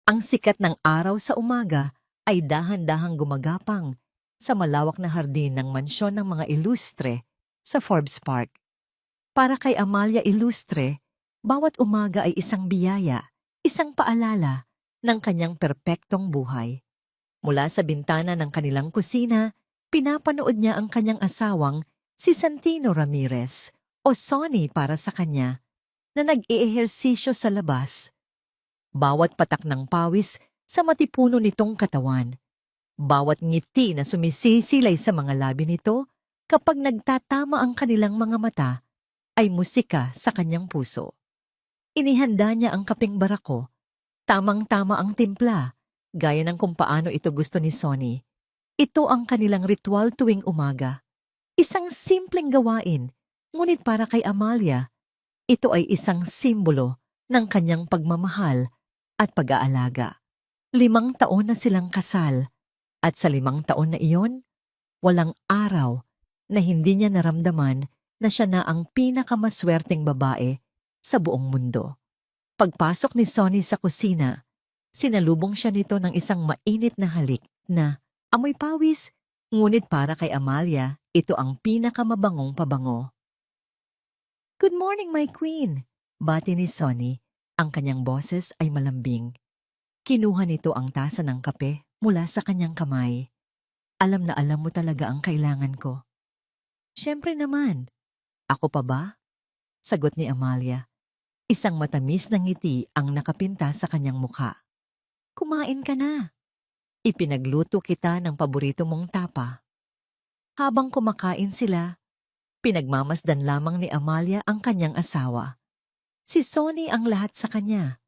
Ang sikat ng araw sa umaga ay dahan-dahang gumagapang sa malawak na hardin ng mansyon ng mga ilustre sa Forbes Park. Para kay Amalia Ilustre, bawat umaga ay isang biyaya, isang paalala ng kanyang perpektong buhay. Mula sa bintana ng kanilang kusina, pinapanood niya ang kanyang asawang si Santino Ramirez o Sonny para sa kanya na nag-eehersisyo sa labas. Bawat patak ng pawis sa matipuno nitong katawan, bawat ngiti na sumisisilay sa mga labi nito kapag nagtatama ang kanilang mga mata ay musika sa kanyang puso. Inihanda niya ang kapeng barako, tamang-tama ang timpla, gaya ng kung paano ito gusto ni Sonny. Ito ang kanilang ritual tuwing umaga. Isang simpleng gawain, ngunit para kay Amalia, ito ay isang simbolo ng kanyang pagmamahal at pag-aalaga. 5 taon na silang kasal, at sa 5 taon na iyon, walang araw na hindi niya naramdaman na siya na ang pinakamaswerteng babae sa buong mundo. Pagpasok ni Sonny sa kusina, sinalubong siya nito ng isang mainit na halik na amoy pawis, ngunit para kay Amalia, ito ang pinakamabangong pabango. "Good morning, my queen!" Bati ni Sonny. Ang kanyang boses ay malambing. Kinuha nito ang tasa ng kape mula sa kanyang kamay. "Alam na alam mo talaga ang kailangan ko." "Siyempre naman. Ako pa ba?" Sagot ni Amalia. Isang matamis na ngiti ang nakapinta sa kanyang mukha. "Kumain ka na. Ipinagluto kita ng paborito mong tapa." Habang kumakain sila, pinagmamasdan lamang ni Amalia ang kanyang asawa. Si Sonny ang lahat sa kanya.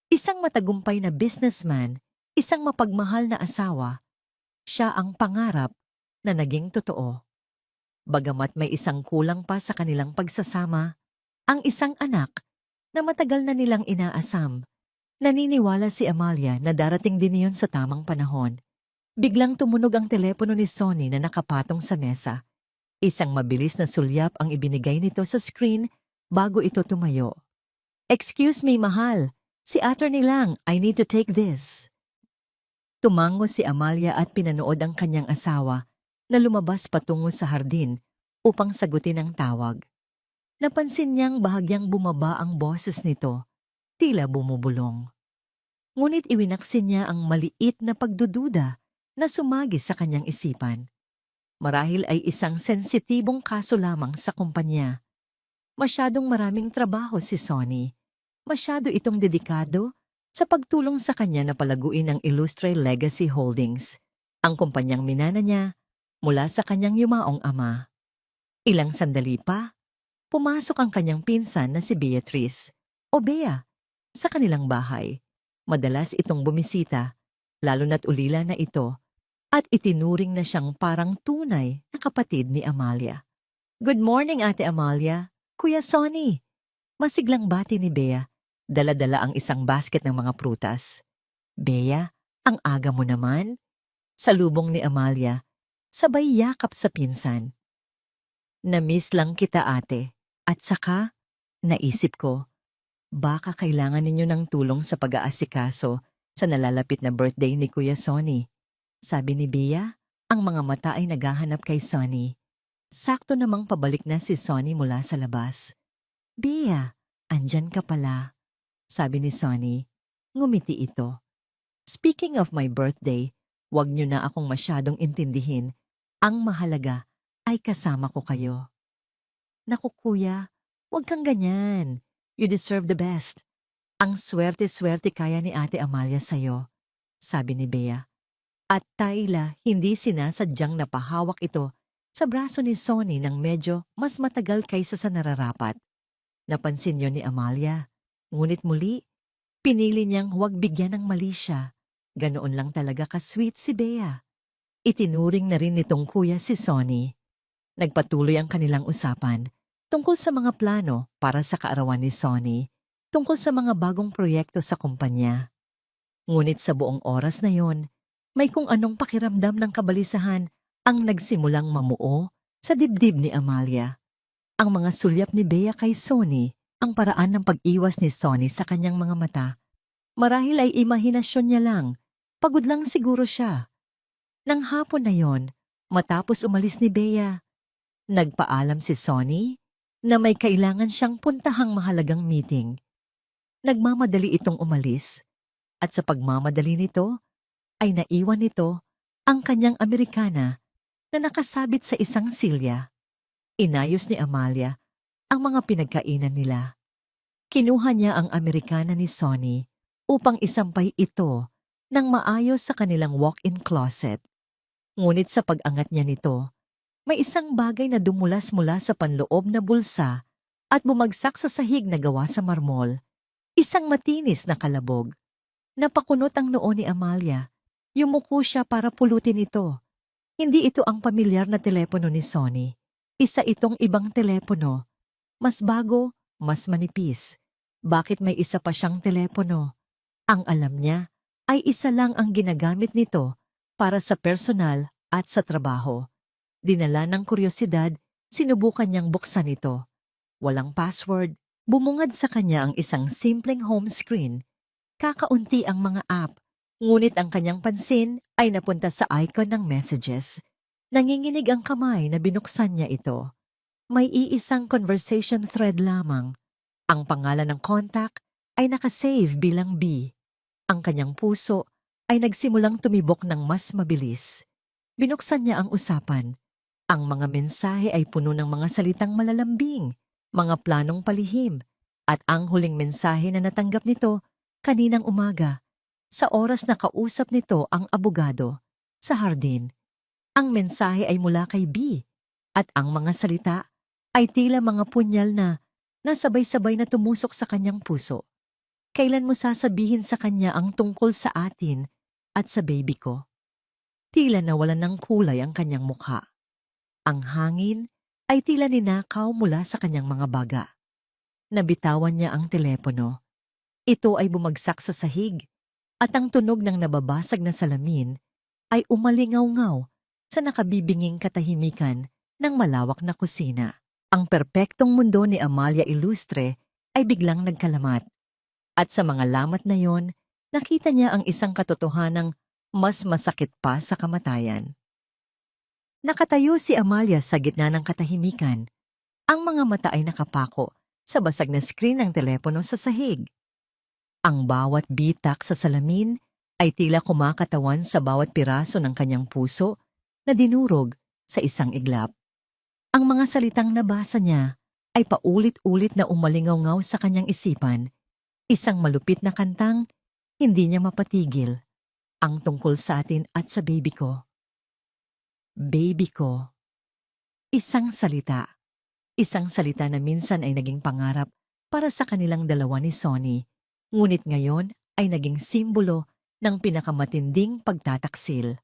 Isang matagumpay na businessman, isang mapagmahal na asawa. Siya ang pangarap na naging totoo. Bagamat may isang kulang pa sa kanilang pagsasama, ang isang anak na matagal na nilang inaasam. Naniniwala si Amalia na darating din iyon sa tamang panahon. Biglang tumunog ang telepono ni Sonny na nakapatong sa mesa. Isang mabilis na sulyap ang ibinigay nito sa screen bago ito tumayo. "Excuse me, mahal. Si attorney lang. I need to take this." Tumango si Amalia at pinanood ang kanyang asawa na lumabas patungo sa hardin upang sagutin ang tawag. Napansin niyang bahagyang bumaba ang boses nito, tila bumubulong. Ngunit iwinaksin niya ang maliit na pagdududa na sumagi sa kanyang isipan. Marahil ay isang sensitibong kaso lamang sa kumpanya. Masyadong maraming trabaho si Sonny. Masyado itong dedikado sa pagtulong sa kanya na palaguin ang Illustre Legacy Holdings, ang kumpanyang minana niya mula sa kanyang yumaong ama. Ilang sandali pa, pumasok ang kanyang pinsan na si Beatrice, o Bea, sa kanilang bahay. Madalas itong bumisita, lalo na't ulila na ito, at itinuring na siyang parang tunay na kapatid ni Amalia. "Good morning, Ate Amalia. Kuya Sonny." Masiglang bati ni Bea. Dala-dala ang isang basket ng mga prutas. "Bea, ang aga mo naman." Salubong ni Amalia, sabay yakap sa pinsan. "Na-miss lang kita, ate. At saka, naisip ko, baka kailangan ninyo ng tulong sa pag-aasikaso sa nalalapit na birthday ni Kuya Sonny." Sabi ni Bea, ang mga mata ay naghahanap kay Sonny. Sakto namang pabalik na si Sonny mula sa labas. "Bea, andyan ka pala," sabi ni Sonny. Ngumiti ito. "Speaking of my birthday, wag niyo na akong masyadong intindihin. Ang mahalaga ay kasama ko kayo." "Naku kuya, wag kang ganyan. You deserve the best. Ang swerte-swerte kaya ni Ate Amalia sa'yo," sabi ni Bea. At tila hindi sinasadyang napahawak ito sa braso ni Sonny ng medyo mas matagal kaysa sa nararapat. Napansin yon ni Amalia, ngunit muli, pinili niyang huwag bigyan ng mali siya. Ganoon lang talaga ka-sweet si Bea. Itinuring na rin nitong kuya si Sonny. Nagpatuloy ang kanilang usapan tungkol sa mga plano para sa kaarawan ni Sonny, tungkol sa mga bagong proyekto sa kumpanya. Ngunit sa buong oras na yon, may kung anong pakiramdam ng kabalisahan ang nagsimulang mamuo sa dibdib ni Amalia. Ang mga sulyap ni Bea kay Sonny, ang paraan ng pag-iwas ni Sonny sa kanyang mga mata, Marahil ay imahinasyon niya lang. Pagod lang siguro siya. Nang hapon na yon, matapos umalis ni Bea, nagpaalam si Sonny na may kailangan siyang puntahang mahalagang meeting. Nagmamadali itong umalis at sa pagmamadali nito ay naiwan nito ang kanyang Amerikana na nakasabit sa isang silya. Inayos ni Amalia ang mga pinagkainan nila. Kinuha niya ang Amerikana ni Sonny upang isampay ito ng maayos sa kanilang walk-in closet. Ngunit sa pag-angat niya nito, may isang bagay na dumulas mula sa panloob na bulsa at bumagsak sa sahig na gawa sa marmol. Isang matinis na kalabog. Napakunot ang noo ni Amalia. Yumuko siya para pulutin ito. Hindi ito ang pamilyar na telepono ni Sonny. Isa itong ibang telepono. Mas bago, mas manipis. Bakit may isa pa siyang telepono? Ang alam niya ay isa lang ang ginagamit nito para sa personal at sa trabaho. Dinala ng kuryosidad, sinubukan niyang buksan ito. Walang password, bumungad sa kanya ang isang simpleng home screen. Kakaunti ang mga app, ngunit ang kanyang pansin ay napunta sa icon ng messages. Nanginginig ang kamay na binuksan niya ito. May iisang conversation thread lamang. Ang pangalan ng contact ay nakasave bilang B. Ang kanyang puso ay nagsimulang tumibok ng mas mabilis. Binuksan niya ang usapan. Ang mga mensahe ay puno ng mga salitang malalambing, mga planong palihim, at ang huling mensahe na natanggap nito kaninang umaga, sa oras na kausap nito ang abogado, sa hardin. Ang mensahe ay mula kay B, at ang mga salita ay tila mga punyal na nasabay-sabay na tumusok sa kanyang puso. Kailan mo sasabihin sa kanya ang tungkol sa atin at sa baby ko? Tila nawalan ng kulay ang kanyang mukha. Ang hangin ay tila ninakaw mula sa kanyang mga baga. Nabitawan niya ang telepono. Ito ay bumagsak sa sahig at ang tunog ng nababasag na salamin ay umalingaw-ngaw sa nakabibinging katahimikan ng malawak na kusina. Ang perpektong mundo ni Amalia Ilustre ay biglang nagkalamat. At sa mga lamat na yon, nakita niya ang isang katotohanang mas masakit pa sa kamatayan. Nakatayo si Amalia sa gitna ng katahimikan. Ang mga mata ay nakapako sa basag na screen ng telepono sa sahig. Ang bawat bitak sa salamin ay tila kumakatawan sa bawat piraso ng kanyang puso na dinurog sa isang iglap. Ang mga salitang nabasa niya ay paulit-ulit na umalingaw-ngaw sa kanyang isipan. Isang malupit na kantang hindi niya mapatigil. Ang tungkol sa atin at sa baby ko. Baby ko. Isang salita. Isang salita na minsan ay naging pangarap para sa kanilang dalawa ni Sonny. Ngunit ngayon ay naging simbolo ng pinakamatinding pagtataksil.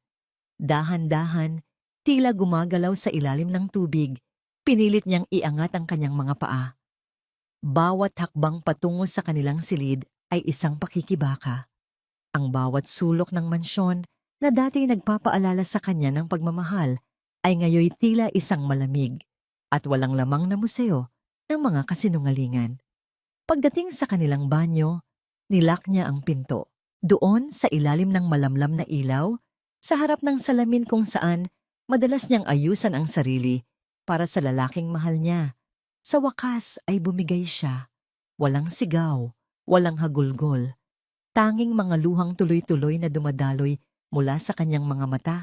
Dahan-dahan, tila gumagalaw sa ilalim ng tubig, pinilit niyang iangat ang kanyang mga paa. Bawat hakbang patungo sa kanilang silid ay isang pakikibaka. Ang bawat sulok ng mansyon na dati nagpapaalala sa kanya ng pagmamahal ay ngayoy tila isang malamig at walang lamang na museo ng mga kasinungalingan. Pagdating sa kanilang banyo, nilak niya ang pinto. Doon sa ilalim ng malamlam na ilaw, sa harap ng salamin kung saan madalas niyang ayusan ang sarili para sa lalaking mahal niya. Sa wakas ay bumigay siya. Walang sigaw, walang hagulgol. Tanging mga luhang tuloy-tuloy na dumadaloy mula sa kanyang mga mata,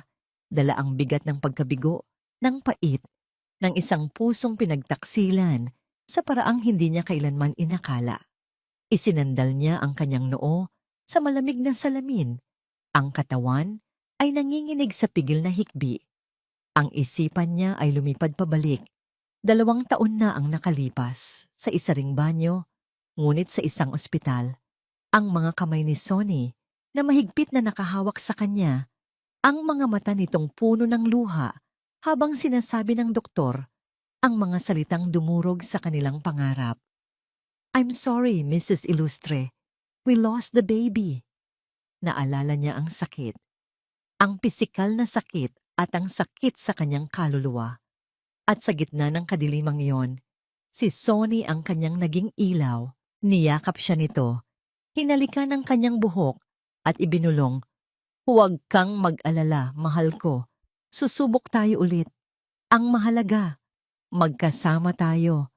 dala ang bigat ng pagkabigo, ng pait, ng isang pusong pinagtaksilan sa paraang hindi niya kailanman inakala. Isinandal niya ang kanyang noo sa malamig na salamin. Ang katawan ay nanginginig sa pigil na hikbi. Ang isipan niya ay lumipad pabalik. 2 taon na ang nakalipas sa isa ring banyo, ngunit sa isang ospital. Ang mga kamay ni Sonny na mahigpit na nakahawak sa kanya, ang mga mata nitong puno ng luha habang sinasabi ng doktor ang mga salitang dumurog sa kanilang pangarap. I'm sorry, Mrs. Ilustre. We lost the baby. Naalala niya ang sakit. Ang pisikal na sakit at ang sakit sa kanyang kaluluwa. At sa gitna ng kadilimang iyon, si Sonny ang kanyang naging ilaw. Niyakap siya nito. Hinalikan ng kanyang buhok at ibinulong, "Huwag kang mag-alala, mahal ko. Susubok tayo ulit. Ang mahalaga, magkasama tayo.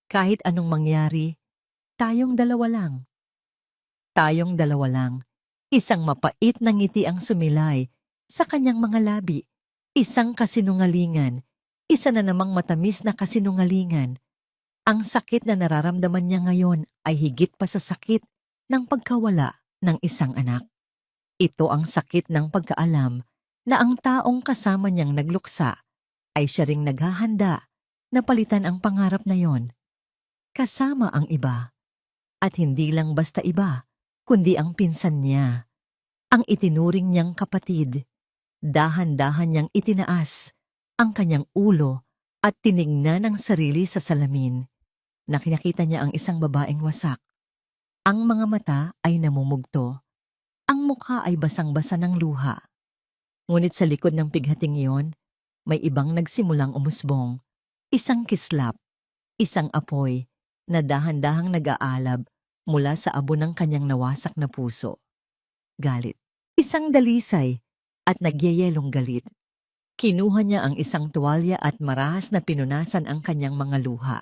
Kahit anong mangyari, tayong dalawa lang." Tayong dalawa lang. Isang mapait na ngiti ang sumilay sa kanyang mga labi. Isang kasinungalingan. Isa na namang matamis na kasinungalingan. Ang sakit na nararamdaman niya ngayon ay higit pa sa sakit ng pagkawala ng isang anak. Ito ang sakit ng pagkaalam na ang taong kasama niyang nagluksa ay siya ring naghahanda na palitan ang pangarap na yon. Kasama ang iba. At hindi lang basta iba, kundi ang pinsan niya. Ang itinuring niyang kapatid. Dahan-dahan niyang itinaas ang kanyang ulo at tinignan ang sarili sa salamin. Nakita niya ang isang babaeng wasak. Ang mga mata ay namumugto. Ang mukha ay basang-basa ng luha. Ngunit sa likod ng pighating iyon, may ibang nagsimulang umusbong. Isang kislap, isang apoy na dahan-dahang nag-aalab mula sa abo ng kanyang nawasak na puso. Galit. Isang dalisay at nagyayelong galit. Kinuha niya ang isang tuwalya at marahas na pinunasan ang kanyang mga luha.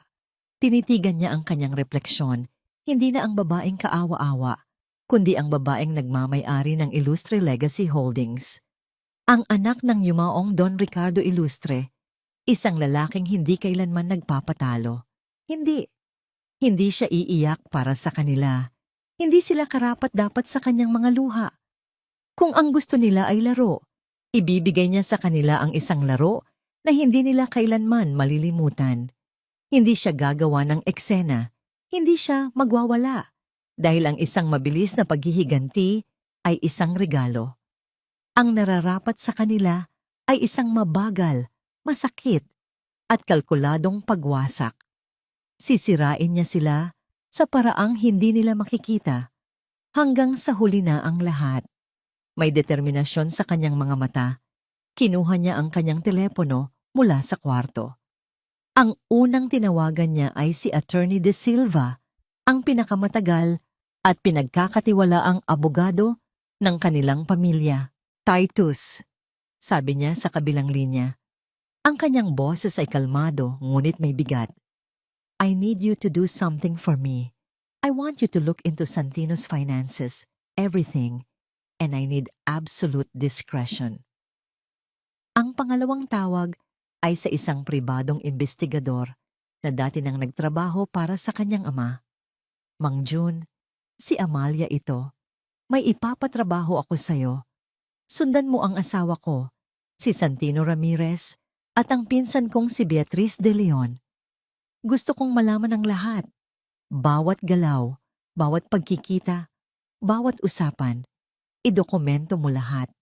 Tinitigan niya ang kanyang refleksyon, hindi na ang babaeng kaawa-awa, kundi ang babaeng nagmamay-ari ng Ilustre Legacy Holdings. Ang anak ng yumaong Don Ricardo Ilustre, isang lalaking hindi kailanman nagpapatalo. Hindi. Hindi siya iiyak para sa kanila. Hindi sila karapat-dapat sa kanyang mga luha. Kung ang gusto nila ay laro, ibibigay niya sa kanila ang isang laro na hindi nila kailanman malilimutan. Hindi siya gagawa ng eksena. Hindi siya magwawala. Dahil ang isang mabilis na paghihiganti ay isang regalo. Ang nararapat sa kanila ay isang mabagal, masakit, at kalkuladong pagwasak. Sisirain niya sila sa paraang hindi nila makikita hanggang sa huli na ang lahat. May determinasyon sa kanyang mga mata. Kinuha niya ang kanyang telepono mula sa kwarto. Ang unang tinawagan niya ay si Attorney De Silva, ang pinakamatagal at pinagkakatiwalaang abogado ng kanilang pamilya. "Titus," sabi niya sa kabilang linya. Ang kanyang boses ay kalmado ngunit may bigat. "I need you to do something for me. I want you to look into Santino's finances, everything, and I need absolute discretion." Ang pangalawang tawag ay sa isang pribadong investigador na dati nang nagtrabaho para sa kanyang ama. "Mang June, si Amalia ito. May ipapatrabaho ako sa'yo. Sundan mo ang asawa ko, si Santino Ramirez, at ang pinsan kong si Beatriz de Leon. Gusto kong malaman ang lahat. Bawat galaw, bawat pagkikita, bawat usapan. Idokumento mo lahat."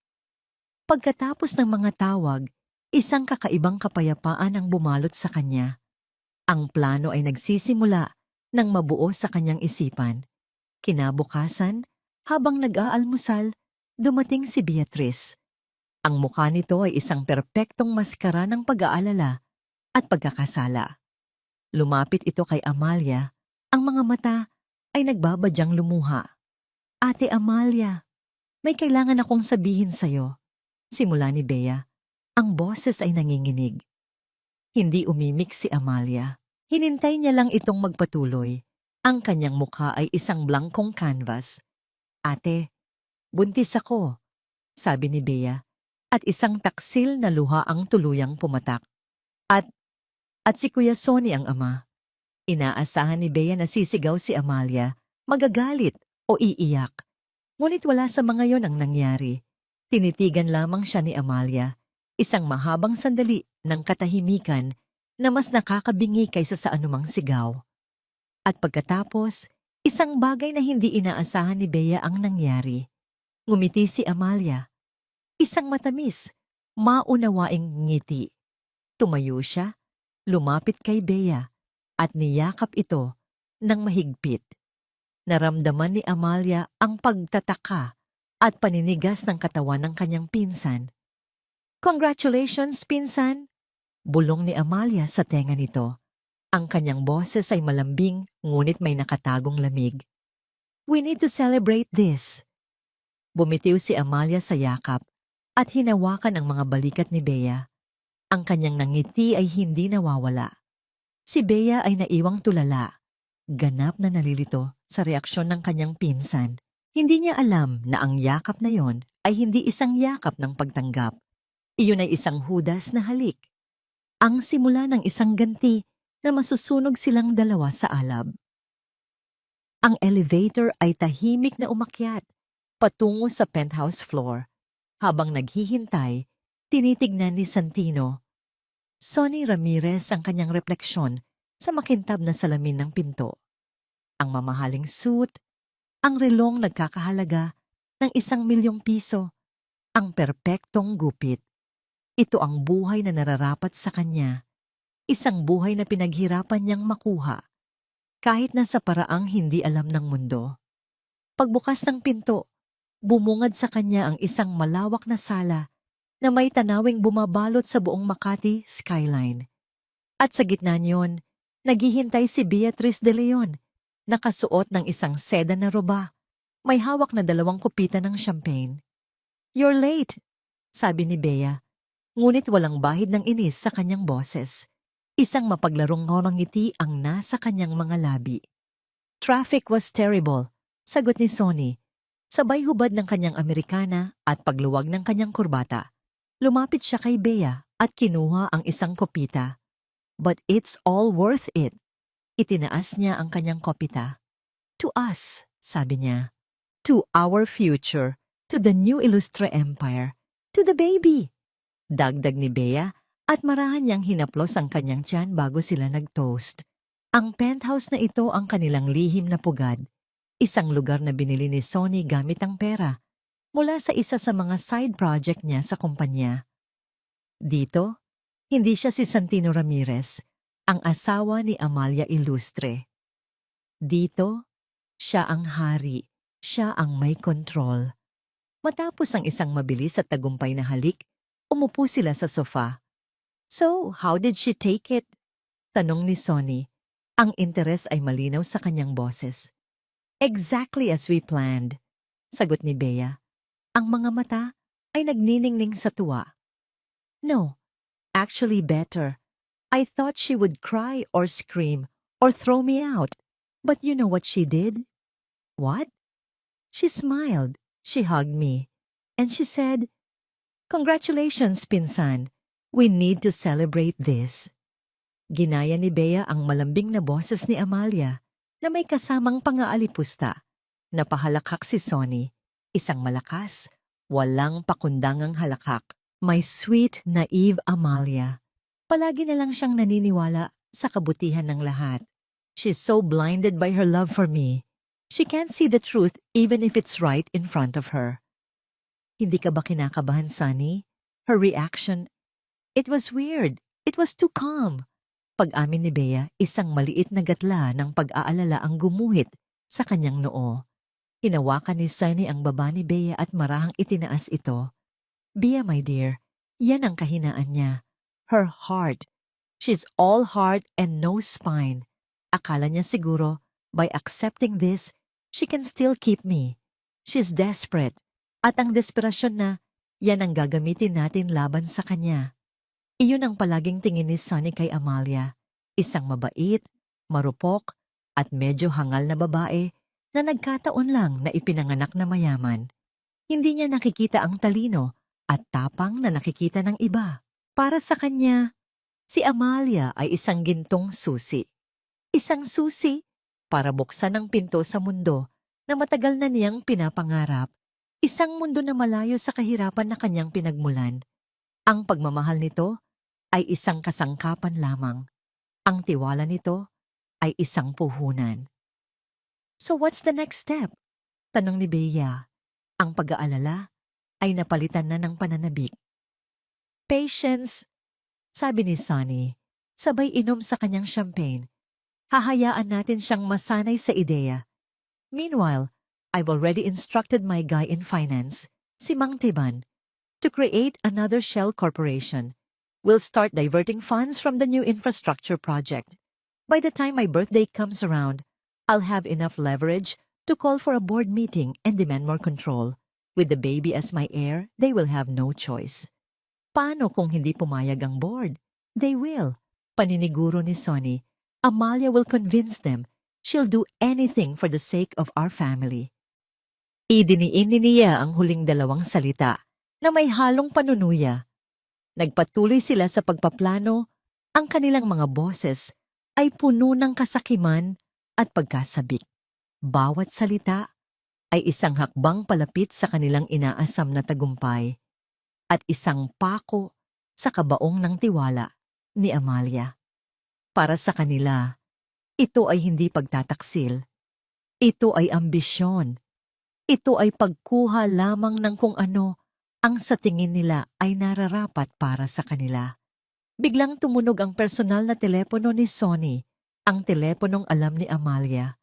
Pagkatapos ng mga tawag, isang kakaibang kapayapaan ang bumalot sa kanya. Ang plano ay nagsisimula ng mabuo sa kanyang isipan. Kinabukasan, habang nag-aalmusal, dumating si Beatriz. Ang mukha nito ay isang perpektong maskara ng pag-aalala at pagkakasala. Lumapit ito kay Amalia. Ang mga mata ay nagbabadyang lumuha. "Ate Amalia, may kailangan akong sabihin sa'yo." Simula ni Bea, ang boses ay nanginginig. Hindi umimik si Amalia. Hinintay niya lang itong magpatuloy. Ang kanyang mukha ay isang blankong canvas. "Ate, buntis ako," sabi ni Bea, at isang taksil na luha ang tuluyang pumatak. At si Kuya Sonny ang ama. Inaasahan ni Bea na sisigaw si Amalia, magagalit o iiyak. Ngunit wala sa mga yon ang nangyari. Tinitigan lamang siya ni Amalia, isang mahabang sandali ng katahimikan na mas nakakabingi kaysa sa anumang sigaw. At pagkatapos, isang bagay na hindi inaasahan ni Bea ang nangyari. Ngumiti si Amalia. Isang matamis, maunawaing ngiti. Tumayo siya, lumapit kay Bea, at niyakap ito ng mahigpit. Naramdaman ni Amalia ang pagtataka at paninigas ng katawan ng kanyang pinsan. "Congratulations, pinsan!" Bulong ni Amalia sa tenga nito. Ang kanyang boses ay malambing ngunit may nakatagong lamig. We need to celebrate this. Bumitiw si Amalia sa yakap at hinawakan ang mga balikat ni Bea. Ang kanyang nangiti ay hindi nawawala. Si Bea ay naiwang tulala. Ganap na nalilito sa reaksyon ng kanyang pinsan. Hindi niya alam na ang yakap na yon ay hindi isang yakap ng pagtanggap. Iyon ay isang hudas na halik. Ang simula ng isang ganti na masusunog silang dalawa sa alab. Ang elevator ay tahimik na umakyat patungo sa penthouse floor. Habang naghihintay, tinitignan ni Santino, Sonny Ramirez ang kanyang refleksyon sa makintab na salamin ng pinto. Ang mamahaling suit, ang relong nagkakahalaga ng 1,000,000 piso, ang perpektong gupit. Ito ang buhay na nararapat sa kanya, isang buhay na pinaghirapan niyang makuha, kahit na sa paraang hindi alam ng mundo. Pagbukas ng pinto, bumungad sa kanya ang isang malawak na sala na may tanawing bumabalot sa buong Makati skyline. At sa gitna niyon, naghihintay si Beatrice de Leon, nakasuot ng isang seda na roba, may hawak na 2 kupita ng champagne. "You're late," sabi ni Bea, ngunit walang bahid ng inis sa kanyang boses. Isang mapaglarong ngiti ang nasa kanyang mga labi. "Traffic was terrible," sagot ni Sonny. Sabay hubad ng kanyang Amerikana at pagluwag ng kanyang kurbata. Lumapit siya kay Bea at kinuha ang isang kopita. "But it's all worth it." Itinaas niya ang kanyang kopita. "To us," sabi niya. "To our future. To the new Illustre Empire. To the baby." Dagdag ni Bea at marahan niyang hinaplos ang kanyang tiyan bago sila nag-toast. Ang penthouse na ito ang kanilang lihim na pugad. Isang lugar na binili ni Sonny gamit ang pera mula sa isa sa mga side project niya sa kumpanya. Dito, hindi siya si Santino Ramirez, ang asawa ni Amalia Illustre. Dito, siya ang hari, siya ang may kontrol. Matapos ang isang mabilis at tagumpay na halik, umupo sila sa sofa. "So, how did she take it?" Tanong ni Sonny. Ang interes ay malinaw sa kanyang boses. "Exactly as we planned," sagot ni Bea. Ang mga mata ay nagniningning sa tuwa. "No, actually better. I thought she would cry or scream or throw me out. But you know what she did?" "What?" "She smiled, she hugged me, and she said, 'Congratulations, pinsan. We need to celebrate this.'" Ginaya ni Bea ang malambing na boses ni Amalia na may kasamang pangaalipusta. Napahalakhak si Sonny, isang malakas, walang pakundangang halakhak. My sweet, naive Amalia. Palagi na lang siyang naniniwala sa kabutihan ng lahat. She's so blinded by her love for me. She can't see the truth even if it's right in front of her. "Hindi ka ba kinakabahan, Sonny?" Her reaction, "It was weird. It was too calm." Pag-amin ni Bea, isang maliit na gatla ng pag-aalala ang gumuhit sa kanyang noo. Hinawakan ni Sonny ang baba ni Bea at marahang itinaas ito. "Bea, my dear, yan ang kahinaan niya. Her heart. She's all heart and no spine. Akala niya siguro, by accepting this, she can still keep me. She's desperate. At ang desperasyon na, yan ang gagamitin natin laban sa kanya." Iyon ang palaging tingin ni Sonny kay Amalia. Isang mabait, marupok, at medyo hangal na babae na nagkataon lang na ipinanganak na mayaman. Hindi niya nakikita ang talino at tapang na nakikita ng iba. Para sa kanya, si Amalia ay isang gintong susi. Isang susi para buksan ang pinto sa mundo na matagal na niyang pinapangarap. Isang mundo na malayo sa kahirapan na kanyang pinagmulan. Ang pagmamahal nito ay isang kasangkapan lamang. Ang tiwala nito ay isang puhunan. "So what's the next step?" tanong ni Bea. Ang pag-aalala ay napalitan na ng pananabik. "Patience," sabi ni Sonny, sabay inom sa kanyang champagne. "Hahayaan natin siyang masanay sa ideya. Meanwhile, I've already instructed my guy in finance, si Mang Teban, to create another shell corporation. We'll start diverting funds from the new infrastructure project. By the time my birthday comes around, I'll have enough leverage to call for a board meeting and demand more control. With the baby as my heir, they will have no choice. Paano kung hindi pumayag ang board? They will. Paniniguro ni Sonny, Amalia will convince them. She'll do anything for the sake of our family. Idiniin niya ang huling dalawang salita na may halong panunuya. Nagpatuloy sila sa pagpaplano, ang kanilang mga boses ay puno ng kasakiman at pagkasabik. Bawat salita ay isang hakbang palapit sa kanilang inaasam na tagumpay at isang pako sa kabaong ng tiwala ni Amalia. Para sa kanila, ito ay hindi pagtataksil. Ito ay ambisyon. Ito ay pagkuha lamang ng kung ano ang sa tingin nila ay nararapat para sa kanila. Biglang tumunog ang personal na telepono ni Sonny, ang teleponong alam ni Amalia.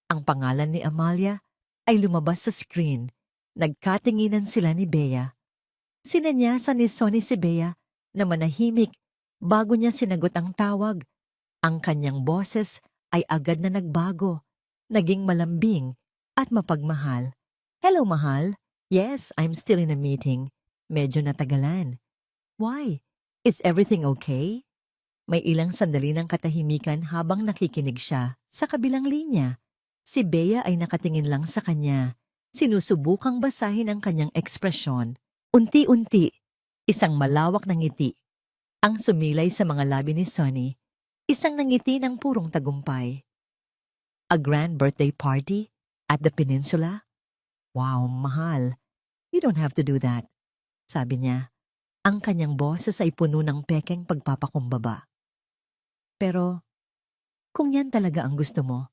Ang pangalan ni Amalia ay lumabas sa screen. Nagkatinginan sila ni Bea. Sinanyasan ni Sonny si Bea na manahimik bago niya sinagot ang tawag. Ang kanyang boses ay agad na nagbago, naging malambing at mapagmahal. Hello, mahal. Yes, I'm still in a meeting. Medyo natagalan. Why? Is everything okay? May ilang sandali ng katahimikan habang nakikinig siya sa kabilang linya. Si Bea ay nakatingin lang sa kanya, sinusubukang basahin ang kanyang ekspresyon. Unti-unti, isang malawak na ngiti ang sumilay sa mga labi ni Sonny, isang nangiti ng purong tagumpay. A grand birthday party at the peninsula? Wow, mahal. You don't have to do that, sabi niya. Ang kanyang boses ay puno ng pekeng pagpapakumbaba. Pero, kung yan talaga ang gusto mo,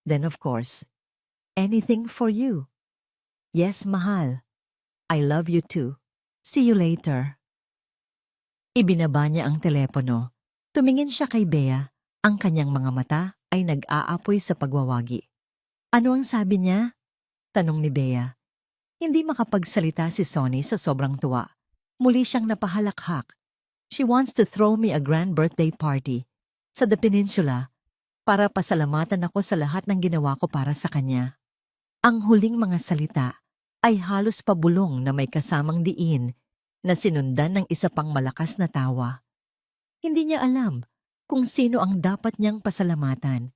then of course, anything for you. Yes, mahal. I love you too. See you later. Ibinaba niya ang telepono. Tumingin siya kay Bea. Ang kanyang mga mata ay nag-aapoy sa pagwawagi. Ano ang sabi niya? Tanong ni Bea. Hindi makapagsalita si Sonny sa sobrang tuwa. Muli siyang napahalakhak. She wants to throw me a grand birthday party sa The Peninsula para pasalamatan ako sa lahat ng ginawa ko para sa kanya. Ang huling mga salita ay halos pabulong na may kasamang diin na sinundan ng isa pang malakas na tawa. Hindi niya alam kung sino ang dapat niyang pasalamatan.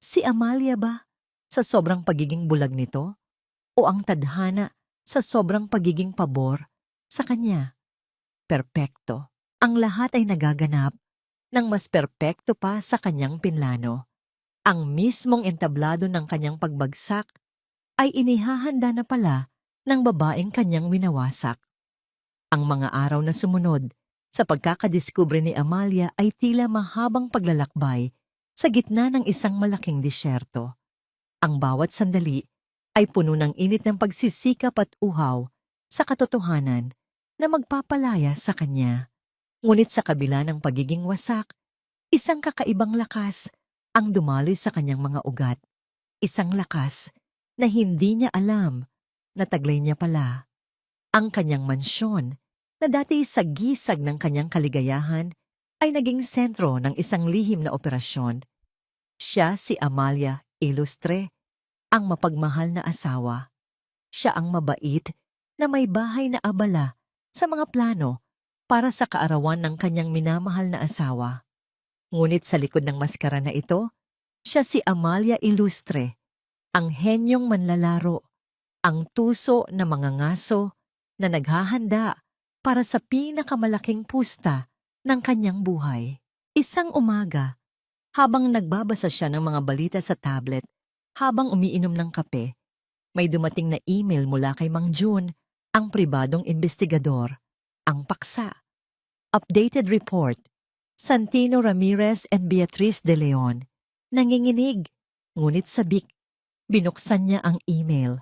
Si Amalia ba sa sobrang pagiging bulag nito? O ang tadhana sa sobrang pagiging pabor sa kanya? Perpekto. Ang lahat ay nagaganap ng mas perpekto pa sa kanyang pinlano. Ang mismong entablado ng kanyang pagbagsak ay inihahanda na pala ng babaeng kanyang winawasak. Ang mga araw na sumunod sa pagkakadiskubre ni Amalia ay tila mahabang paglalakbay sa gitna ng isang malaking disyerto. Ang bawat sandali ay puno ng init ng pagsisikap at uhaw sa katotohanan na magpapalaya sa kanya. Ngunit sa kabila ng pagiging wasak, isang kakaibang lakas ang dumaloy sa kanyang mga ugat. Isang lakas na hindi niya alam na taglay niya pala. Ang kanyang mansyon na dati sagisag ng kanyang kaligayahan ay naging sentro ng isang lihim na operasyon. Siya si Amalia Ilustre, ang mapagmahal na asawa. Siya ang mabait na may bahay na abala sa mga plano para sa kaarawan ng kanyang minamahal na asawa. Ngunit sa likod ng maskara na ito, siya si Amalia Ilustre, ang henyong manlalaro, ang tuso na mga ngaso na naghahanda para sa pinakamalaking pusta ng kanyang buhay. Isang umaga, habang nagbabasa siya ng mga balita sa tablet, habang umiinom ng kape, may dumating na email mula kay Mang June, ang pribadong investigador, ang paksa. Updated report, Santino Ramirez and Beatriz de Leon. Nanginginig, ngunit sabik. Binuksan niya ang email.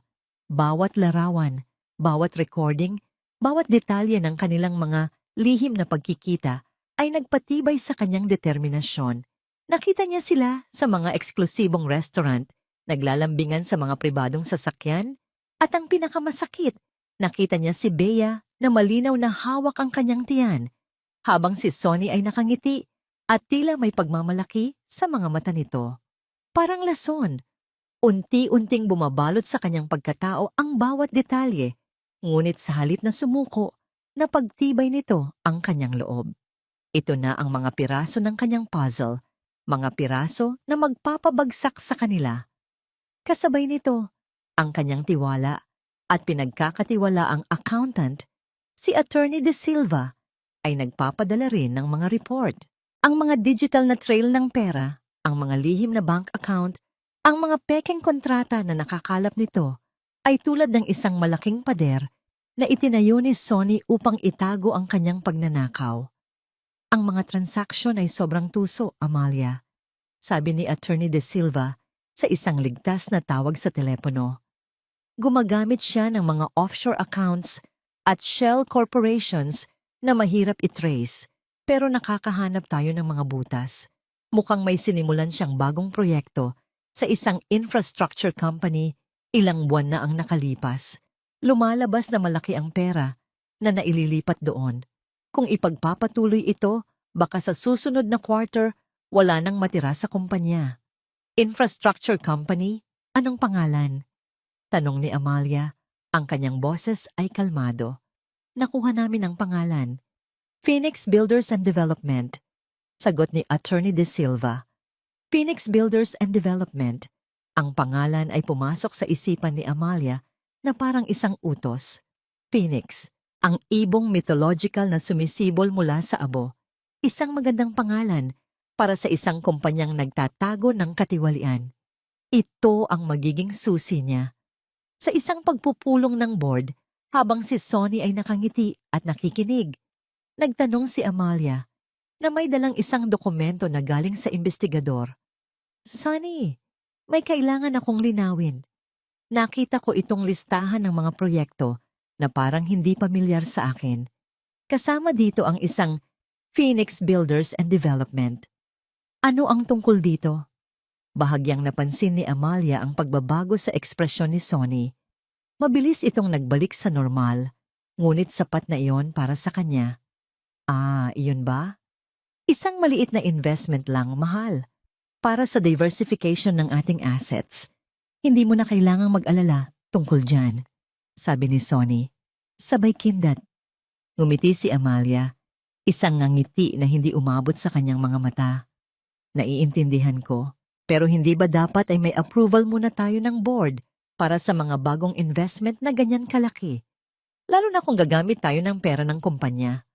Bawat larawan, bawat recording, bawat detalye ng kanilang mga lihim na pagkikita ay nagpatibay sa kanyang determinasyon. Nakita niya sila sa mga eksklusibong restaurant, naglalambingan sa mga pribadong sasakyan, at ang pinakamasakit, nakita niya si Bea na malinaw na hawak ang kanyang tiyan, habang si Sonny ay nakangiti at tila may pagmamalaki sa mga mata nito. Parang lason, Unti-unting bumabalot sa kanyang pagkatao ang bawat detalye, ngunit sa halip na sumuko, napagtibay nito ang kanyang loob. Ito na ang mga piraso ng kanyang puzzle, mga piraso na magpapabagsak sa kanila. Kasabay nito, ang kanyang tiwala at pinagkakatiwalaang accountant, si Attorney De Silva, ay nagpapadala rin ng mga report. Ang mga digital na trail ng pera, ang mga lihim na bank account, ang mga pekeng kontrata na nakakalap nito ay tulad ng isang malaking pader na itinayo ni Sonny upang itago ang kanyang pagnanakaw. Ang mga transaksyon ay sobrang tuso, Amalia, sabi ni Attorney De Silva sa isang ligtas na tawag sa telepono. Gumagamit siya ng mga offshore accounts at shell corporations na mahirap i-trace, pero nakakahanap tayo ng mga butas. Mukhang may sinimulan siyang bagong proyekto sa isang infrastructure company, ilang buwan na ang nakalipas. Lumalabas na malaki ang pera na naililipat doon. Kung ipagpapatuloy ito, baka sa susunod na quarter, wala nang matira sa kumpanya. Infrastructure company? Anong pangalan? Tanong ni Amalia. Ang kanyang boses ay kalmado. Nakuha namin ang pangalan. Phoenix Builders and Development. Sagot ni Attorney De Silva. Phoenix Builders and Development. Ang pangalan ay pumasok sa isipan ni Amalia na parang isang utos. Phoenix, ang ibong mythological na sumisibol mula sa abo. Isang magandang pangalan para sa isang kumpanyang nagtatago ng katiwalian. Ito ang magiging susi niya. Sa isang pagpupulong ng board, habang si Sonny ay nakangiti at nakikinig, nagtanong si Amalia na may dalang isang dokumento na galing sa investigador. Sonny, may kailangan akong linawin. Nakita ko itong listahan ng mga proyekto na parang hindi pamilyar sa akin. Kasama dito ang isang Phoenix Builders and Development. Ano ang tungkol dito? Bahagyang napansin ni Amalia ang pagbabago sa ekspresyon ni Sonny. Mabilis itong nagbalik sa normal, ngunit sapat na iyon para sa kanya. Ah, iyon ba? Isang maliit na investment lang, mahal. Para sa diversification ng ating assets. Hindi mo na kailangang mag-alala tungkol dyan, sabi ni Sonny. Sabay kindat. Ngumiti si Amalia, isang ngangiti na hindi umabot sa kanyang mga mata. Naiintindihan ko, pero hindi ba dapat ay may approval muna tayo ng board para sa mga bagong investment na ganyan kalaki? Lalo na kung gagamit tayo ng pera ng kumpanya.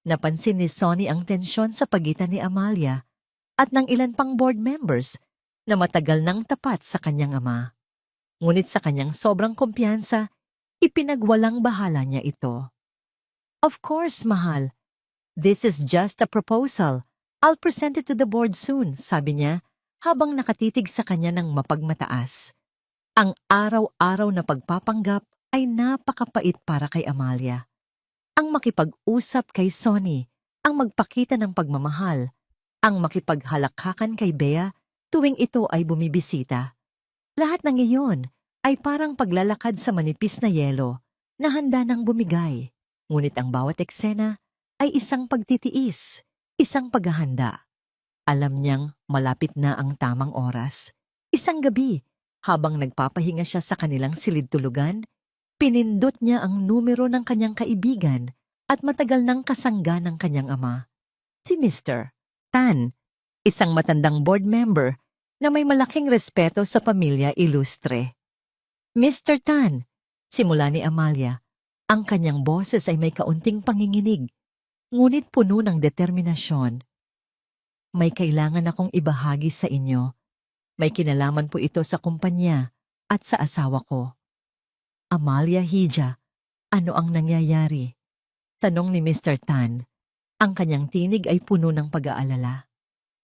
Napansin ni Sonny ang tensyon sa pagitan ni Amalia at ng ilan pang board members na matagal nang tapat sa kanyang ama. Ngunit sa kanyang sobrang kumpiyansa, ipinagwalang bahala niya ito. Of course, mahal. This is just a proposal. I'll present it to the board soon, sabi niya habang nakatitig sa kanya ng mapagmataas. Ang araw-araw na pagpapanggap ay napakapait para kay Amalia. Ang makipag-usap kay Sonny, ang magpakita ng pagmamahal, ang makipaghalakhakan kay Bea tuwing ito ay bumibisita. Lahat ng iyon ay parang paglalakad sa manipis na yelo na handa nang bumigay. Ngunit ang bawat eksena ay isang pagtitiis, isang paghahanda. Alam niyang malapit na ang tamang oras. Isang gabi, habang nagpapahinga siya sa kanilang silid-tulugan, pinindot niya ang numero ng kanyang kaibigan at matagal nang kasangga ng kanyang ama. Si Mr. Tan, isang matandang board member na may malaking respeto sa pamilya ilustre. Mr. Tan, simula ni Amalia, ang kanyang boses ay may kaunting panginginig, ngunit puno ng determinasyon. May kailangan akong ibahagi sa inyo. May kinalaman po ito sa kumpanya at sa asawa ko. Amalia Hija, ano ang nangyayari? Tanong ni Mr. Tan. Ang kanyang tinig ay puno ng pag-aalala.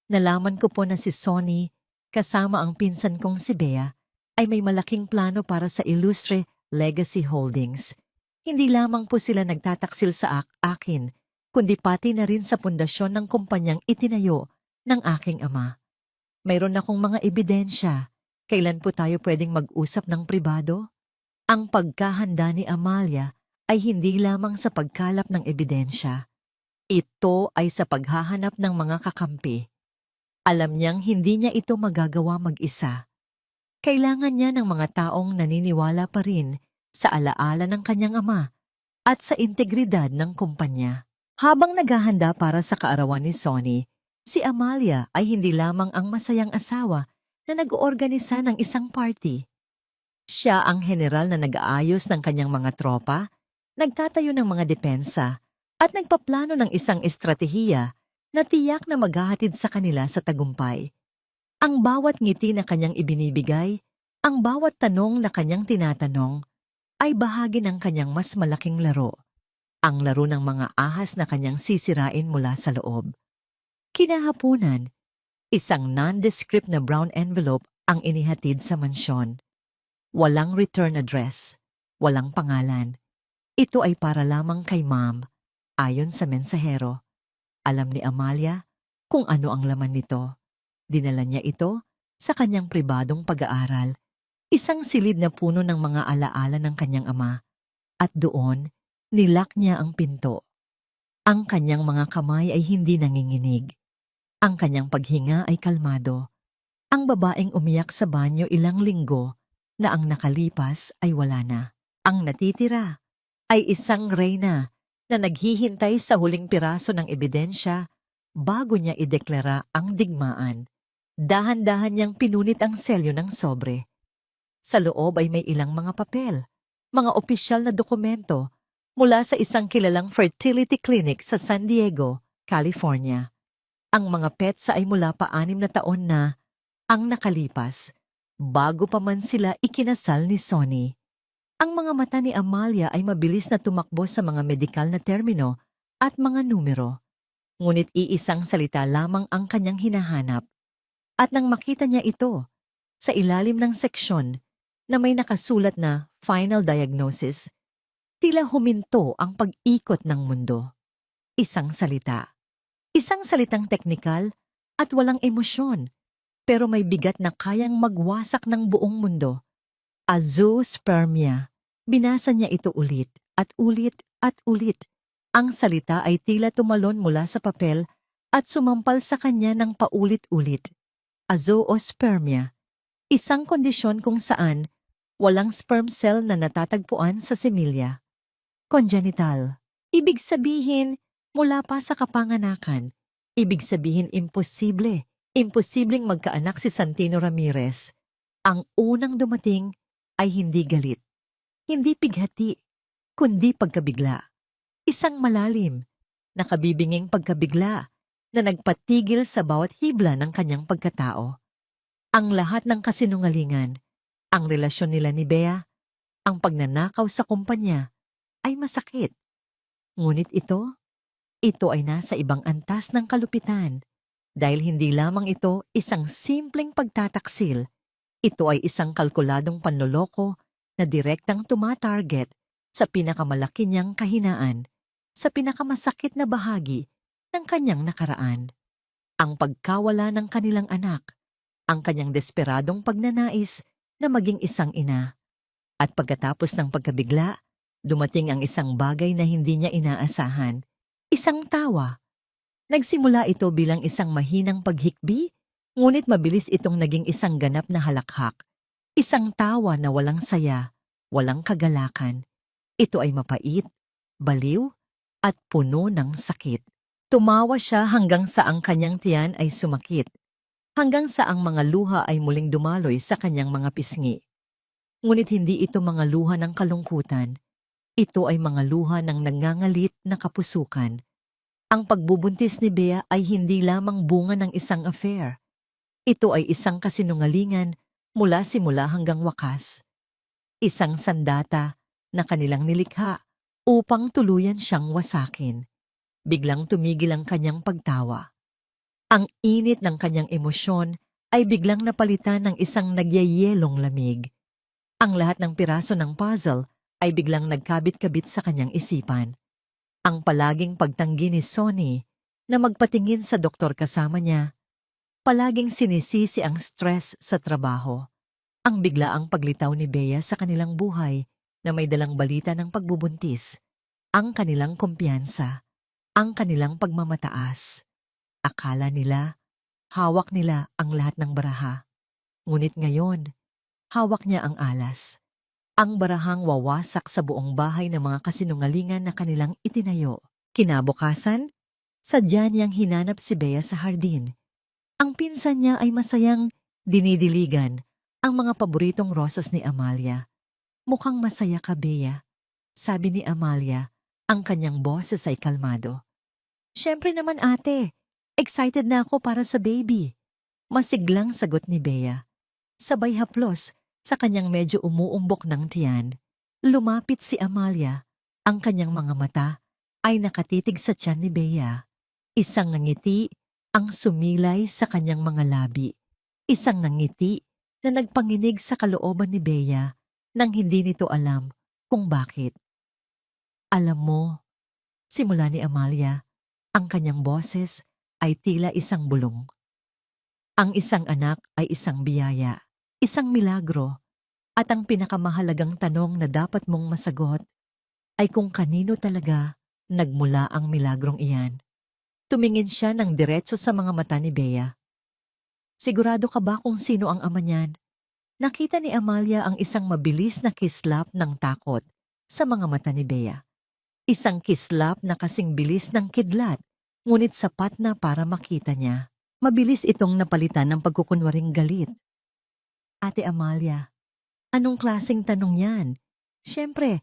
Nalaman ko po na si Sonny, kasama ang pinsan kong si Bea, ay may malaking plano para sa Illustre Legacy Holdings. Hindi lamang po sila nagtataksil sa akin, kundi pati na rin sa pundasyon ng kumpanyang itinayo ng aking ama. Mayroon akong mga ebidensya. Kailan po tayo pwedeng mag-usap ng pribado? Ang pagkahanda ni Amalia ay hindi lamang sa pagkalap ng ebidensya. Ito ay sa paghahanap ng mga kakampi. Alam niyang hindi niya ito magagawa mag-isa. Kailangan niya ng mga taong naniniwala pa rin sa alaala ng kanyang ama at sa integridad ng kumpanya. Habang naghahanda para sa kaarawan ni Sonny, si Amalia ay hindi lamang ang masayang asawa na nag-oorganisa ng isang party. Siya ang general na nag-aayos ng kanyang mga tropa, nagtatayo ng mga depensa, at nagpaplano ng isang estratehiya na tiyak na maghahatid sa kanila sa tagumpay. Ang bawat ngiti na kanyang ibinibigay, ang bawat tanong na kanyang tinatanong, ay bahagi ng kanyang mas malaking laro, ang laro ng mga ahas na kanyang sisirain mula sa loob. Kinahapunan, isang nondescript na brown envelope ang inihatid sa mansyon. Walang return address, walang pangalan. Ito ay para lamang kay Ma'am, ayon sa mensahero. Alam ni Amalia kung ano ang laman nito. Dinala niya ito sa kanyang pribadong pag-aaral, isang silid na puno ng mga alaala ng kanyang ama. At doon, nilak niya ang pinto. Ang kanyang mga kamay ay hindi nanginginig. Ang kanyang paghinga ay kalmado. Ang babaeng umiyak sa banyo ilang linggo na ang nakalipas ay wala na. Ang natitira ay isang reyna na naghihintay sa huling piraso ng ebidensya bago niya ideklara ang digmaan. Dahan-dahan niyang pinunit ang selyo ng sobre. Sa loob ay may ilang mga papel, mga opisyal na dokumento mula sa isang kilalang fertility clinic sa San Diego, California. Ang mga petsa ay mula pa 6 na taon na ang nakalipas bago pa man sila ikinasal ni Sonny. Ang mga mata ni Amalia ay mabilis na tumakbo sa mga medikal na termino at mga numero. Ngunit iisang salita lamang ang kanyang hinahanap. At nang makita niya ito, sa ilalim ng seksyon na may nakasulat na Final Diagnosis, tila huminto ang pag-ikot ng mundo. Isang salita. Isang salitang teknikal at walang emosyon, pero may bigat na kayang magwasak ng buong mundo. Azoospermia. Binasa niya ito ulit at ulit at ulit. Ang salita ay tila tumalon mula sa papel at sumampal sa kanya ng paulit-ulit. Azoospermia. Isang kondisyon kung saan walang sperm cell na natatagpuan sa semilya. Congenital. Ibig sabihin, mula pa sa kapanganakan. Ibig sabihin imposible. Imposibleng magkaanak si Santino Ramirez. Ang unang dumating ay hindi galit, hindi pighati, kundi pagkabigla. Isang malalim, nakabibinging pagkabigla na nagpatigil sa bawat hibla ng kanyang pagkatao. Ang lahat ng kasinungalingan, ang relasyon nila ni Bea, ang pagnanakaw sa kumpanya, ay masakit. Ngunit ito ay nasa ibang antas ng kalupitan. Dahil hindi lamang ito isang simpleng pagtataksil, ito ay isang kalkuladong panloloko na direktang tumatarget sa pinakamalaki niyang kahinaan, sa pinakamasakit na bahagi ng kanyang nakaraan. Ang pagkawala ng kanilang anak, ang kanyang desperadong pagnanais na maging isang ina. At pagkatapos ng pagkabigla, dumating ang isang bagay na hindi niya inaasahan, isang tawa. Nagsimula ito bilang isang mahinang paghikbi, ngunit mabilis itong naging isang ganap na halakhak. Isang tawa na walang saya, walang kagalakan. Ito ay mapait, baliw, at puno ng sakit. Tumawa siya hanggang sa ang kanyang tiyan ay sumakit, hanggang sa ang mga luha ay muling dumaloy sa kanyang mga pisngi. Ngunit hindi ito mga luha ng kalungkutan. Ito ay mga luha ng nangangalit na kapusukan. Ang pagbubuntis ni Bea ay hindi lamang bunga ng isang affair. Ito ay isang kasinungalingan mula simula hanggang wakas. Isang sandata na kanilang nilikha upang tuluyan siyang wasakin. Biglang tumigil ang kanyang pagtawa. Ang init ng kanyang emosyon ay biglang napalitan ng isang nagyayelong lamig. Ang lahat ng piraso ng puzzle ay biglang nagkabit-kabit sa kanyang isipan. Ang palaging pagtanggi ni Sonny na magpatingin sa doktor kasama niya, palaging sinisisi ang stress sa trabaho, ang biglaang paglitaw ni Bea sa kanilang buhay na may dalang balita ng pagbubuntis, ang kanilang kumpiyansa, ang kanilang pagmamataas. Akala nila, hawak nila ang lahat ng baraha. Ngunit ngayon, Hawak niya ang alas. Ang barahang wawasak sa buong bahay ng mga kasinungalingan na kanilang itinayo. Kinabukasan, sadya niyang hinanap si Bea sa hardin. Ang pinsan niya ay masayang dinidiligan ang mga paboritong rosas ni Amalia. Mukhang masaya ka, Bea, sabi ni Amalia. Ang kanyang boses ay kalmado. Siyempre naman ate, excited na ako para sa baby. Masiglang sagot ni Bea. Sabay haplos sa kanyang medyo umuumbok ng tiyan. Lumapit si Amalia. Ang kanyang mga mata ay nakatitig sa tiyan ni Bea. Isang ngiti ang sumilay sa kanyang mga labi. Isang ngiti na nagpanginig sa kalooban ni Bea nang hindi nito alam kung bakit. Alam mo, simula ni Amalia, ang kanyang boses ay tila isang bulong. Ang isang anak ay isang biyaya, isang milagro, at ang pinakamahalagang tanong na dapat mong masagot ay kung kanino talaga nagmula ang milagrong iyan. Tumingin siya ng diretso sa mga mata ni Bea. Sigurado ka ba kung sino ang ama niyan? Nakita ni Amalia ang isang mabilis na kislap ng takot sa mga mata ni Bea. Isang kislap na kasing bilis ng kidlat, ngunit sapat na para makita niya. Mabilis itong napalitan ng pagkukunwaring galit. Ate Amalia, anong klaseng tanong yan? Siyempre,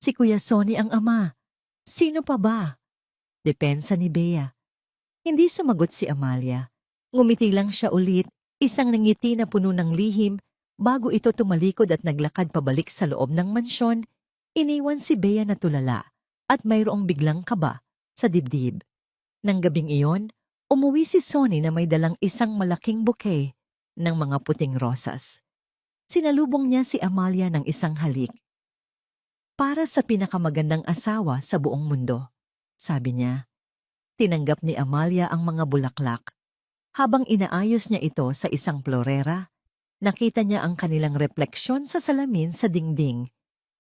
si Kuya Sonny ang ama. Sino pa ba? Depensa ni Bea. Hindi sumagot si Amalia. Ngumiti lang siya ulit, isang nangiti na puno ng lihim. Bago ito tumalikod at naglakad pabalik sa loob ng mansyon, iniwan si Bea na tulala at mayroong biglang kaba sa dibdib. Nang gabing iyon, umuwi si Sonny na may dalang isang malaking bouquet ng mga puting rosas. Sinalubong niya si Amalia ng isang halik. Para sa pinakamagandang asawa sa buong mundo, sabi niya. Tinanggap ni Amalia ang mga bulaklak. Habang inaayos niya ito sa isang florera, nakita niya ang kanilang refleksyon sa salamin sa dingding.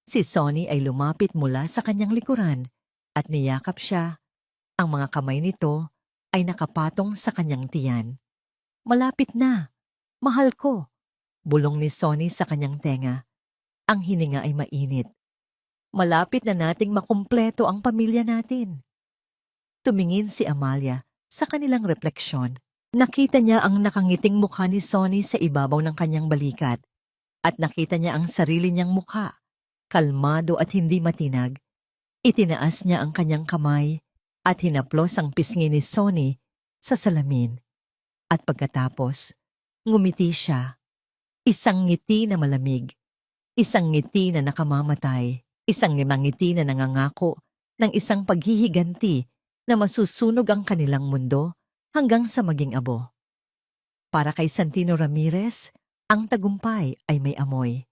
Si Sonny ay lumapit mula sa kanyang likuran at niyakap siya. Ang mga kamay nito ay nakapatong sa kanyang tiyan. Malapit na. Mahal ko. Bulong ni Sonny sa kanyang tenga. Ang hininga ay mainit. Malapit na nating makumpleto ang pamilya natin. Tumingin si Amalia sa kanilang refleksyon. Nakita niya ang nakangiting mukha ni Sonny sa ibabaw ng kanyang balikat at nakita niya ang sarili niyang mukha, kalmado at hindi matinag. Itinaas niya ang kanyang kamay at hinaplos ang pisngi ni Sonny sa salamin. At pagkatapos, ngumiti siya. Isang ngiti na malamig, isang ngiti na nakamamatay, isang ngiti na nangangako ng isang paghihiganti na masusunog ang kanilang mundo hanggang sa maging abo. Para kay Santino Ramirez, ang tagumpay ay may amoy.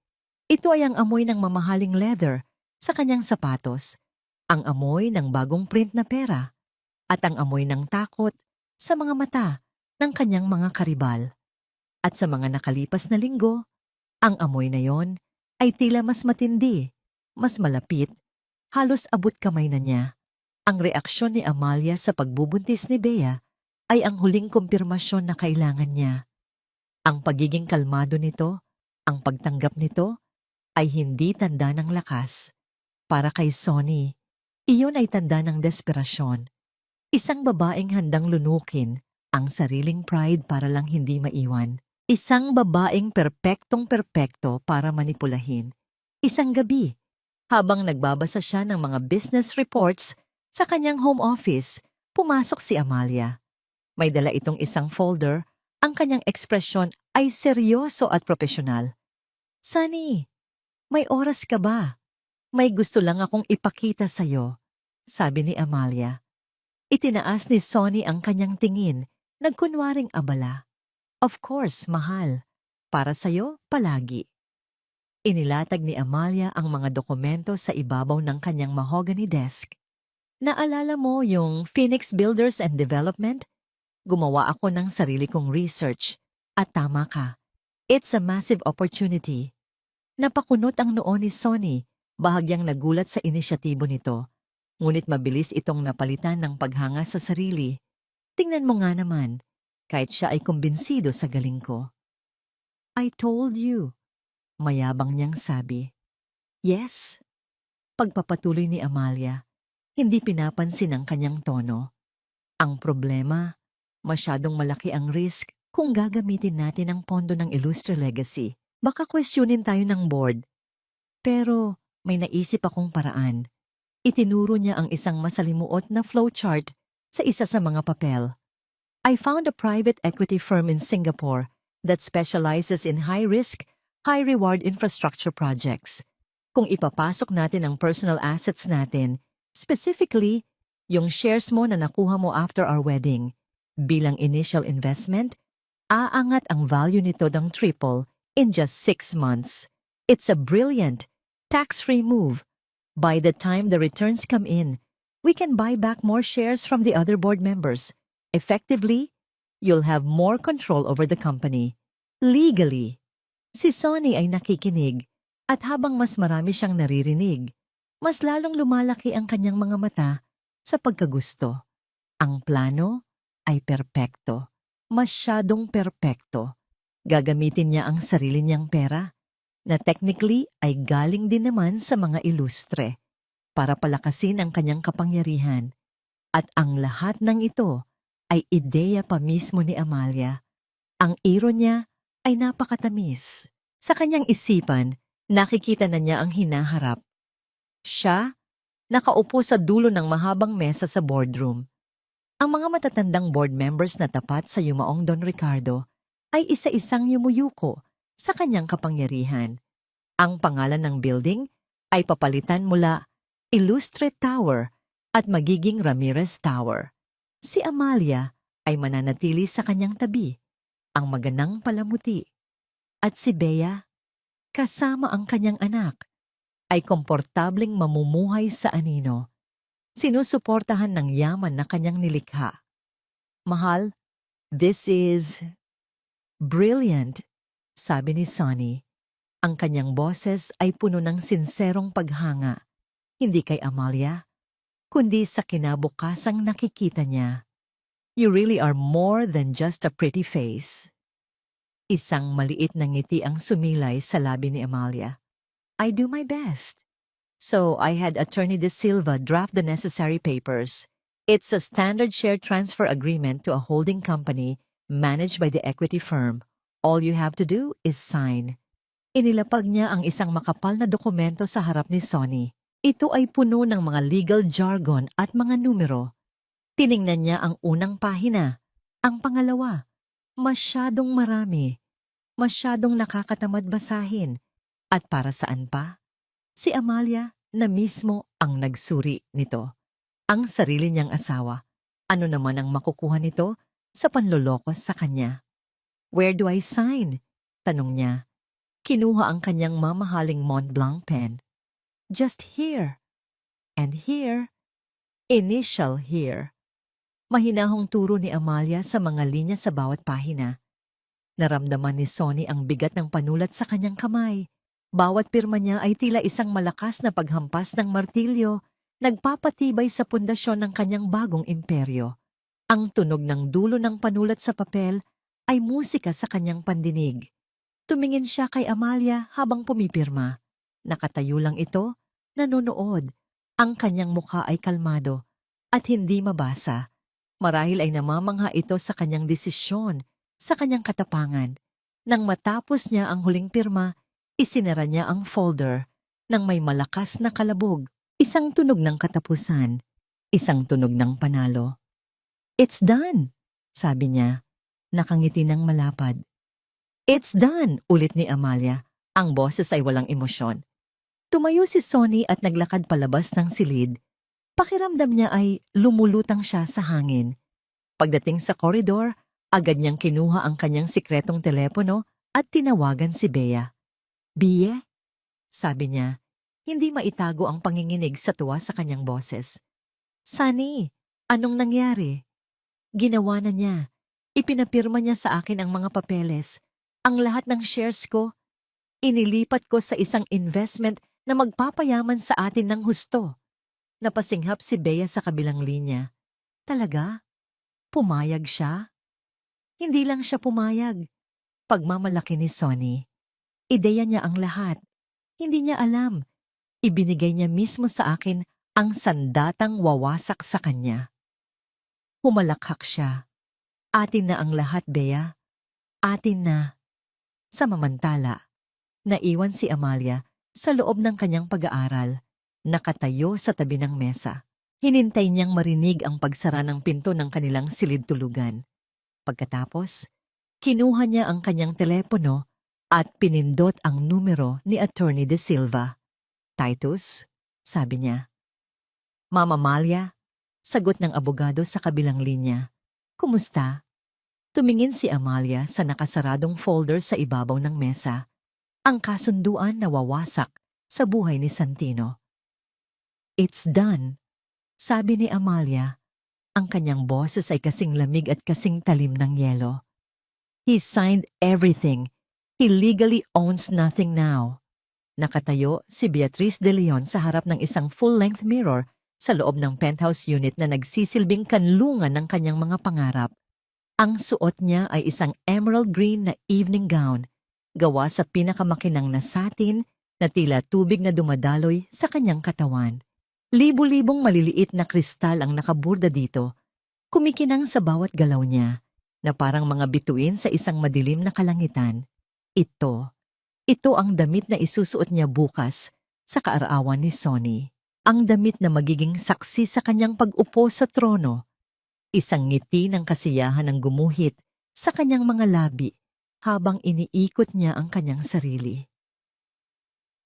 Ito ay ang amoy ng mamahaling leather sa kanyang sapatos, ang amoy ng bagong print na pera, at ang amoy ng takot sa mga mata ng kanyang mga karibal. At sa mga nakalipas na linggo, ang amoy na yon ay tila mas matindi, mas malapit, halos abot kamay na niya. Ang reaksyon ni Amalia sa pagbubuntis ni Bea ay ang huling kumpirmasyon na kailangan niya. Ang pagiging kalmado nito, ang pagtanggap nito, ay hindi tanda ng lakas. Para kay Sonny, iyon ay tanda ng desperasyon. Isang babaeng handang lunukin ang sariling pride para lang hindi maiwan. Isang babaeng perpektong-perpekto para manipulahin. Isang gabi, habang nagbabasa siya ng mga business reports sa kanyang home office, pumasok si Amalia. May dala itong isang folder, ang kanyang ekspresyon ay seryoso at profesional. Sunny, may oras ka ba? May gusto lang akong ipakita sa'yo, sabi ni Amalia. Itinaas ni Sonny ang kanyang tingin, nagkunwaring abala. Of course, mahal. Para sa'yo, palagi. Inilatag ni Amalia ang mga dokumento sa ibabaw ng kanyang mahogany desk. Naalala mo yung Phoenix Builders and Development? Gumawa ako ng sarili kong research. At tama ka. It's a massive opportunity. Napakunot ang noo ni Sonny, bahagyang nagulat sa inisyatibo nito. Ngunit mabilis itong napalitan ng paghanga sa sarili. Tingnan mo nga naman, kahit siya ay kumbinsido sa galing ko. I told you. Mayabang niyang sabi. Yes. Pagpapatuloy ni Amalia, hindi pinapansin ang kanyang tono. Ang problema, masyadong malaki ang risk kung gagamitin natin ang pondo ng Illustre Legacy. Baka questionin tayo ng board. Pero may naisip akong paraan. Itinuro niya ang isang masalimuot na flowchart sa isa sa mga papel. I found a private equity firm in Singapore that specializes in high-risk, high-reward infrastructure projects. Kung ipapasok natin ang personal assets natin, specifically, yung shares mo na nakuha mo after our wedding, bilang initial investment, aangat ang value nito ng triple in just 6 months. It's a brilliant, tax-free move. By the time the returns come in, we can buy back more shares from the other board members. Effectively, you'll have more control over the company. Legally. Si Sonny ay nakikinig at habang mas marami siyang naririnig, mas lalong lumalaki ang kanyang mga mata sa pagkagusto. Ang plano ay perpekto. Masyadong perpekto. Gagamitin niya ang sarili niyang pera na technically ay galing din naman sa mga ilustre para palakasin ang kanyang kapangyarihan. At ang lahat ng ito ay ideya pa mismo ni Amalia. Ang iro niya ay napakatamis. Sa kanyang isipan, nakikita na niya ang hinaharap. Siya, nakaupo sa dulo ng mahabang mesa sa boardroom. Ang mga matatandang board members na tapat sa yumaong Don Ricardo ay isa-isang yumuyuko sa kanyang kapangyarihan. Ang pangalan ng building ay papalitan mula Illustre Tower at magiging Ramirez Tower. Si Amalia ay mananatili sa kanyang tabi, ang maganang palamuti. At si Bea, kasama ang kanyang anak, ay komportabling mamumuhay sa anino. Sinusuportahan ng yaman na kanyang nilikha. Mahal, this is brilliant, sabi ni Sonny. Ang kanyang boses ay puno ng sinserong paghanga, hindi kay Amalia, kundi sa kinabukasang nakikita niya. You really are more than just a pretty face. Isang maliit na ngiti ang sumilay sa labi ni Amalia. I do my best. So I had Attorney De Silva draft the necessary papers. It's a standard share transfer agreement to a holding company managed by the equity firm. All you have to do is sign. Inilapag niya ang isang makapal na dokumento sa harap ni Sonny. Ito ay puno ng mga legal jargon at mga numero. Tiningnan niya ang unang pahina. Ang pangalawa, masyadong marami. Masyadong nakakatamad basahin. At para saan pa? Si Amalia na mismo ang nagsuri nito. Ang sarili niyang asawa. Ano naman ang makukuha nito sa panloloko sa kanya? Where do I sign? Tanong niya. Kinuha ang kanyang mamahaling Montblanc pen. Just here. And here. Initial here. Mahinahong turo ni Amalia sa mga linya sa bawat pahina. Naramdaman ni Sonny ang bigat ng panulat sa kanyang kamay. Bawat pirma niya ay tila isang malakas na paghampas ng martilyo, nagpapatibay sa pundasyon ng kanyang bagong imperyo. Ang tunog ng dulo ng panulat sa papel ay musika sa kanyang pandinig. Tumingin siya kay Amalia habang pumipirma. Nakatayo lang ito, nanonood. Ang kanyang mukha ay kalmado at hindi mabasa. Marahil ay namamangha ito sa kanyang desisyon, sa kanyang katapangan. Nang matapos niya ang huling pirma, isinara niya ang folder nang may malakas na kalabog. Isang tunog ng katapusan, isang tunog ng panalo. It's done, sabi niya. Nakangiti ng malapad. It's done, ulit ni Amalia. Ang boses ay walang emosyon. Tumayo si Sonny at naglakad palabas ng silid. Pakiramdam niya ay lumulutang siya sa hangin. Pagdating sa koridor, agad niyang kinuha ang kanyang sikretong telepono at tinawagan si Bea. Bea? Sabi niya, hindi maitago ang panginginig sa tuwa sa kanyang boses. Sunny, anong nangyari? Ginawa na niya. Ipinapirma niya sa akin ang mga papeles. Ang lahat ng shares ko, inilipat ko sa isang investment na magpapayaman sa atin ng husto. Napasinghap si Bea sa kabilang linya. Talaga? Pumayag siya? Hindi lang siya pumayag. Pagmamalaki ni Sonny. Ideya niya ang lahat. Hindi niya alam. Ibinigay niya mismo sa akin ang sandatang wawasak sa kanya. Humalakhak siya. Atin na ang lahat, Bea. Atin na. Samamantala, naiwan si Amalia sa loob ng kanyang pag-aaral, nakatayo sa tabi ng mesa. Hinintay niyang marinig ang pagsara ng pinto ng kanilang silid-tulugan. Pagkatapos, kinuha niya ang kanyang telepono at pinindot ang numero ni Attorney De Silva. Titus, sabi niya. Mama Amalia, sagot ng abogado sa kabilang linya. Kumusta? Tumingin si Amalia sa nakasaradong folder sa ibabaw ng mesa. Ang kasunduan na wawasak sa buhay ni Santino. It's done, sabi ni Amalia. Ang kanyang boses ay kasing lamig at kasing talim ng yelo. He signed everything. He legally owns nothing now. Nakatayo si Beatriz de Leon sa harap ng isang full-length mirror sa loob ng penthouse unit na nagsisilbing kanlungan ng kanyang mga pangarap. Ang suot niya ay isang emerald green na evening gown, gawa sa pinakamakinang na satin na tila tubig na dumadaloy sa kanyang katawan. Libu-libong maliliit na kristal ang nakaburda dito, kumikinang sa bawat galaw niya, na parang mga bituin sa isang madilim na kalangitan. Ito ang damit na isusuot niya bukas sa kaarawan ni Sonny. Ang damit na magiging saksi sa kanyang pag-upo sa trono. Isang ngiti ng kasiyahan ang gumuhit sa kanyang mga labi habang iniikot niya ang kanyang sarili.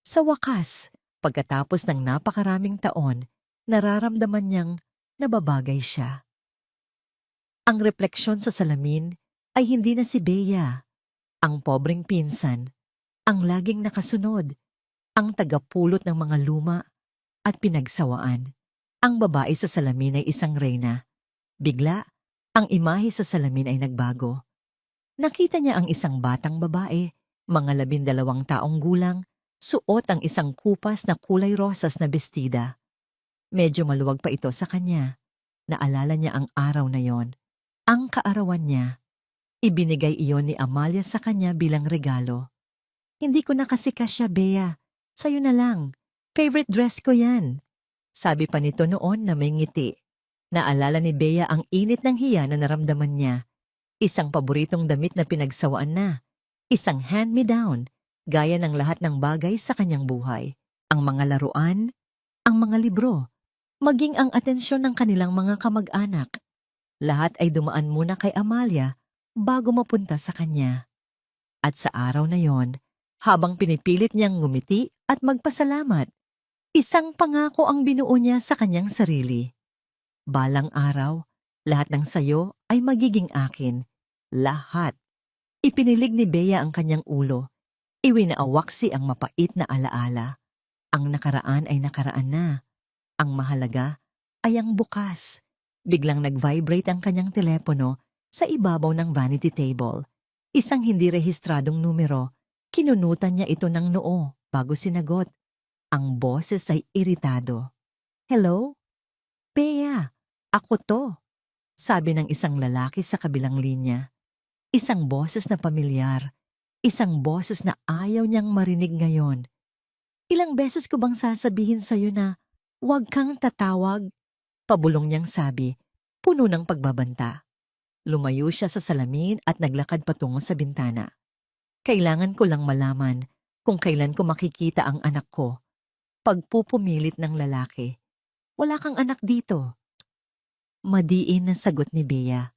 Sa wakas, pagkatapos ng napakaraming taon, nararamdaman niyang nababagay siya. Ang refleksyon sa salamin ay hindi na si Bea, ang pobreng pinsan, ang laging nakasunod, ang tagapulot ng mga luma at pinagsawaan. Ang babae sa salamin ay isang reyna. Bigla, ang imahe sa salamin ay nagbago. Nakita niya ang isang batang babae, mga 12 taong gulang, suot ang isang kupas na kulay rosas na bestida. Medyo maluwag pa ito sa kanya. Naalala niya ang araw na yon. Ang kaarawan niya. Ibinigay iyon ni Amalia sa kanya bilang regalo. Hindi ko na kasi kasya, Bea. Sa'yo na lang. Favorite dress ko yan. Sabi pa nito noon na may ngiti. Naalala ni Bea ang init ng hiya na naramdaman niya. Isang paboritong damit na pinagsawaan na. Isang hand-me-down, gaya ng lahat ng bagay sa kanyang buhay. Ang mga laruan, ang mga libro, maging ang atensyon ng kanilang mga kamag-anak. Lahat ay dumaan muna kay Amalia bago mapunta sa kanya. At sa araw na yon, habang pinipilit niyang ngumiti at magpasalamat, isang pangako ang binuo niya sa kanyang sarili. Balang araw, lahat ng sayo ay magiging akin. Lahat. Ipinilig ni Bea ang kanyang ulo. Iwinaawaksi ang mapait na alaala. Ang nakaraan ay nakaraan na. Ang mahalaga ay ang bukas. Biglang nag-vibrate ang kanyang telepono sa ibabaw ng vanity table. Isang hindi rehistradong numero. Kinunutan niya ito ng noo bago sinagot. Ang boses ay iritado. Hello? Bea, ako to. Sabi ng isang lalaki sa kabilang linya. Isang boses na pamilyar. Isang boses na ayaw niyang marinig ngayon. Ilang beses ko bang sasabihin sa'yo na huwag kang tatawag? Pabulong niyang sabi, puno ng pagbabanta. Lumayo siya sa salamin at naglakad patungo sa bintana. Kailangan ko lang malaman kung kailan ko makikita ang anak ko. Pagpupumilit ng lalaki. Wala kang anak dito. Madiin na sagot ni Bea.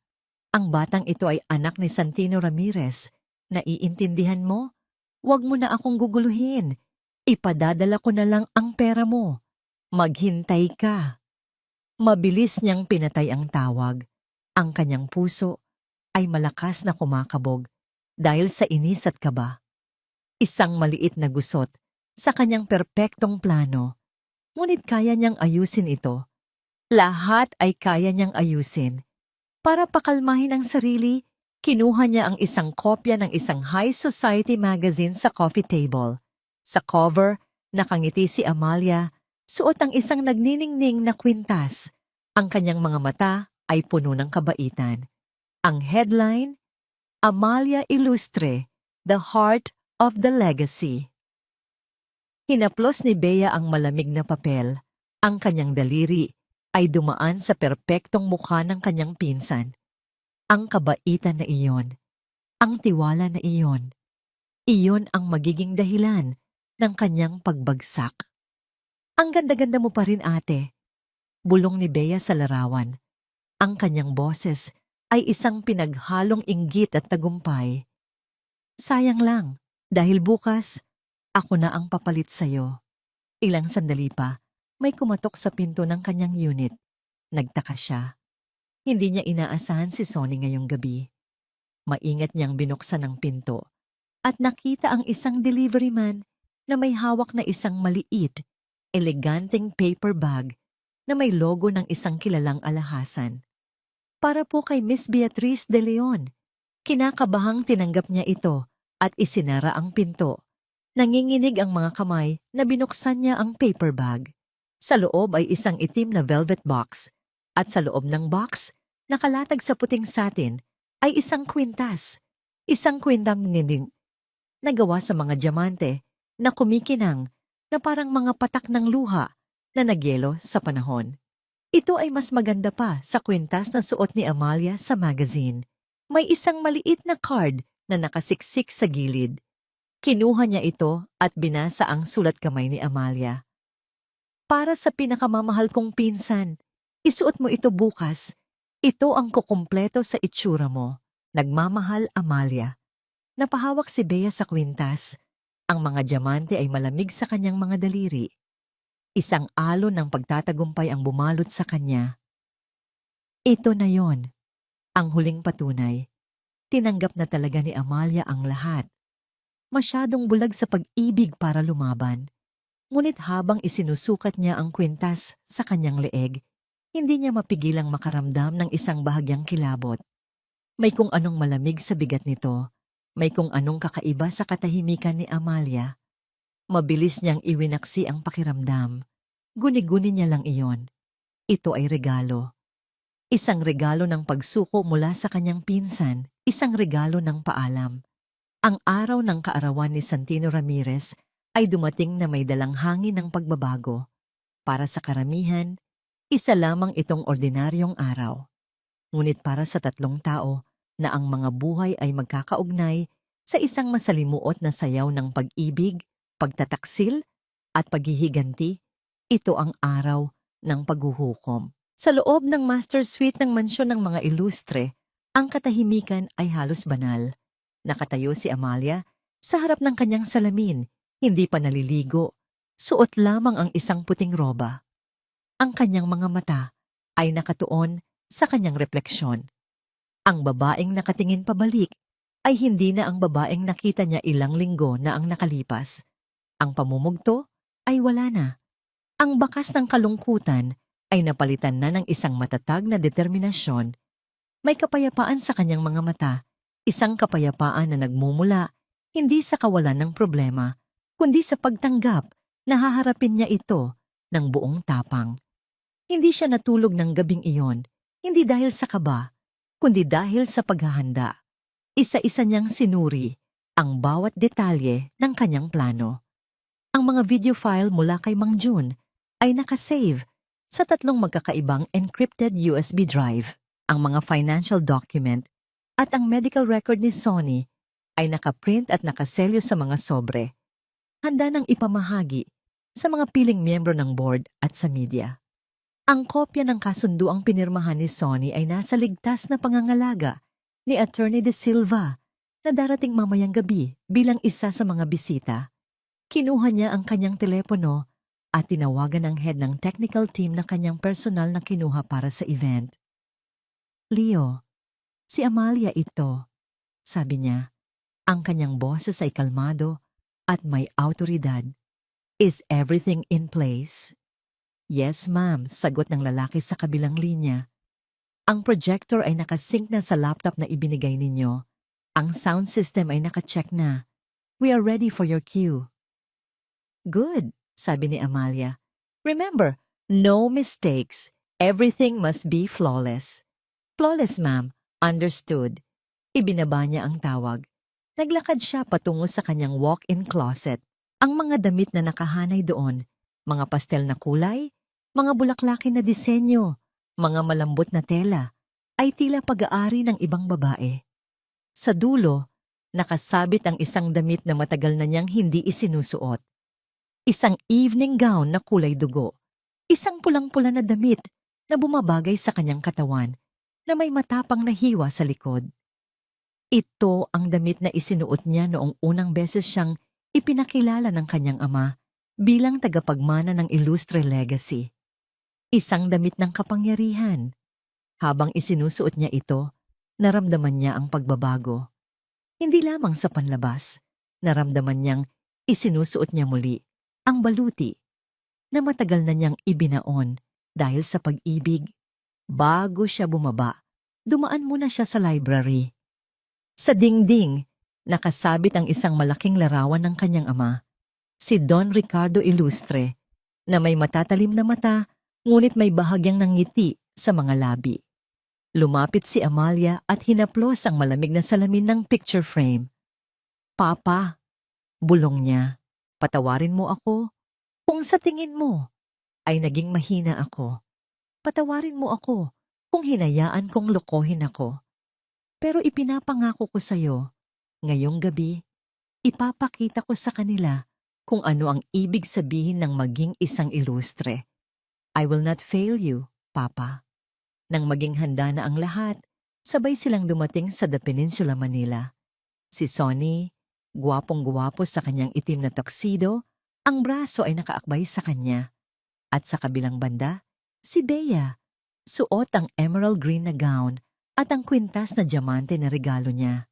Ang batang ito ay anak ni Santino Ramirez. Naiintindihan mo? Huwag mo na akong guguluhin. Ipadadala ko na lang ang pera mo. Maghintay ka. Mabilis niyang pinatay ang tawag. Ang kanyang puso ay malakas na kumakabog dahil sa inis at kaba. Isang maliit na gusot sa kanyang perpektong plano. Ngunit kaya niyang ayusin ito. Lahat ay kaya niyang ayusin. Para pakalmahin ang sarili, kinuha niya ang isang kopya ng isang high society magazine sa coffee table. Sa cover, nakangiti si Amalia, suot ang isang nagniningning na kwintas. Ang kanyang mga mata ay puno ng kabaitan. Ang headline, Amalia Ilustre, The Heart of the legacy. Hinaplos ni Bea ang malamig na papel. Ang kanyang daliri ay dumaan sa perpektong mukha ng kanyang pinsan. Ang kabaitan na iyon, ang tiwala na iyon, iyon ang magiging dahilan ng kanyang pagbagsak. Ang ganda-ganda mo pa rin, ate. Bulong ni Bea sa larawan. Ang kanyang boses ay isang pinaghalong inggit at tagumpay. Sayang lang, dahil bukas, ako na ang papalit sa'yo. Ilang sandali pa, may kumatok sa pinto ng kanyang unit. Nagtaka siya. Hindi niya inaasahan si Sonny ngayong gabi. Maingat niyang binuksan ang pinto at nakita ang isang delivery man na may hawak na isang maliit, eleganteng paper bag na may logo ng isang kilalang alahasan. Para po kay Miss Beatrice de Leon. Kinakabahang tinanggap niya ito at isinara ang pinto. Nanginginig ang mga kamay na binuksan niya ang paper bag. Sa loob ay isang itim na velvet box at sa loob ng box, nakalatag sa puting satin, ay isang kwintas. Isang kwintang nining na gawa sa mga diamante na kumikinang na parang mga patak ng luha na nagyelo sa panahon. Ito ay mas maganda pa sa kwintas na suot ni Amalia sa magazine. May isang maliit na card na nakasiksik sa gilid. Kinuha niya ito at binasa ang sulat kamay ni Amalia. Para sa pinakamamahal kong pinsan, isuot mo ito bukas. Ito ang kukumpleto sa itsura mo. Nagmamahal, Amalia. Napahawak si Bea sa kwintas. Ang mga diamante ay malamig sa kanyang mga daliri. Isang alon ng pagtatagumpay ang bumalot sa kanya. Ito na yon, ang huling patunay. Tinanggap na talaga ni Amalia ang lahat. Masyadong bulag sa pag-ibig para lumaban. Ngunit habang isinusukat niya ang kwintas sa kanyang leeg, hindi niya mapigilang makaramdam ng isang bahagyang kilabot. May kung anong malamig sa bigat nito, may kung anong kakaiba sa katahimikan ni Amalia. Mabilis niyang iwinaksi ang pakiramdam. Guni-guni niya lang iyon. Ito ay regalo. Isang regalo ng pagsuko mula sa kanyang pinsan, isang regalo ng paalam. Ang araw ng kaarawan ni Santino Ramirez ay dumating na may dalang hangin ng pagbabago. Para sa karamihan, isa lamang itong ordinaryong araw. Ngunit para sa tatlong tao na ang mga buhay ay magkakaugnay sa isang masalimuot na sayaw ng pag-ibig, pagtataksil, at paghihiganti, ito ang araw ng paghuhukom. Sa loob ng master suite ng mansyon ng mga ilustre, ang katahimikan ay halos banal. Nakatayo si Amalia sa harap ng kanyang salamin, hindi pa naliligo. Suot lamang ang isang puting roba. Ang kanyang mga mata ay nakatuon sa kanyang refleksyon. Ang babaeng nakatingin pabalik ay hindi na ang babaeng nakita niya ilang linggo na ang nakalipas. Ang pamumugto ay wala na. Ang bakas ng kalungkutan ay napalitan na ng isang matatag na determinasyon. May kapayapaan sa kanyang mga mata, isang kapayapaan na nagmumula hindi sa kawalan ng problema, kundi sa pagtanggap na haharapin niya ito ng buong tapang. Hindi siya natulog ng gabing iyon, hindi dahil sa kaba, kundi dahil sa paghahanda. Isa-isa niyang sinuri ang bawat detalye ng kanyang plano. Ang mga video file mula kay Mang Jun ay nakasave sa tatlong magkakaibang encrypted USB drive. Ang mga financial document at ang medical record ni Sonny ay nakaprint at nakaselyo sa mga sobre. Handa nang ipamahagi sa mga piling miyembro ng board at sa media. Ang kopya ng kasunduang pinirmahan ni Sonny ay nasa ligtas na pangangalaga ni Attorney De Silva na darating mamayang gabi bilang isa sa mga bisita. Kinuha niya ang kanyang telepono at tinawagan ang head ng technical team na kanyang personal na kinuha para sa event. Leo, si Amalia ito, sabi niya. Ang kanyang boses ay kalmado at may autoridad. Is everything in place? Yes, ma'am, sagot ng lalaki sa kabilang linya. Ang projector ay nakasync na sa laptop na ibinigay ninyo. Ang sound system ay nakacheck na. We are ready for your cue. Good, sabi ni Amalia. Remember, no mistakes. Everything must be flawless. Flawless, ma'am. Understood. Ibinaba niya ang tawag. Naglakad siya patungo sa kanyang walk-in closet. Ang mga damit na nakahanay doon, mga pastel na kulay, mga bulaklakin na disenyo, mga malambot na tela, ay tila pag-aari ng ibang babae. Sa dulo, nakasabit ang isang damit na matagal na niyang hindi isinusuot. Isang evening gown na kulay dugo. Isang pulang-pula na damit na bumabagay sa kanyang katawan na may matapang na hiwa sa likod. Ito ang damit na isinuot niya noong unang beses siyang ipinakilala ng kanyang ama bilang tagapagmana ng Illustre Legacy. Isang damit ng kapangyarihan. Habang isinusuot niya ito, naramdaman niya ang pagbabago. Hindi lamang sa panlabas, naramdaman niyang isinusuot niya muli ang baluti na matagal na niyang ibinaon dahil sa pag-ibig. Bago siya bumaba, dumaan muna siya sa library. Sa dingding, nakasabit ang isang malaking larawan ng kanyang ama, si Don Ricardo Illustre, na may matatalim na mata ngunit may bahagyang ng ngiti sa mga labi. Lumapit si Amalia at hinaplos ang malamig na salamin ng picture frame. "Papa," bulong niya, "patawarin mo ako. Kung sa tingin mo ay naging mahina ako, patawarin mo ako kung hinayaan kong lokohin ako. Pero ipinapangako ko sa'yo, ngayong gabi, ipapakita ko sa kanila kung ano ang ibig sabihin ng maging isang ilustre. I will not fail you, Papa." Nang maging handa na ang lahat, sabay silang dumating sa The Peninsula, Manila. Si Sonny, gwapong-gwapo sa kanyang itim na tuxedo, ang braso ay nakaakbay sa kanya. At sa kabilang banda, si Bea, suot ang emerald green na gown at ang kwintas na diamante na regalo niya.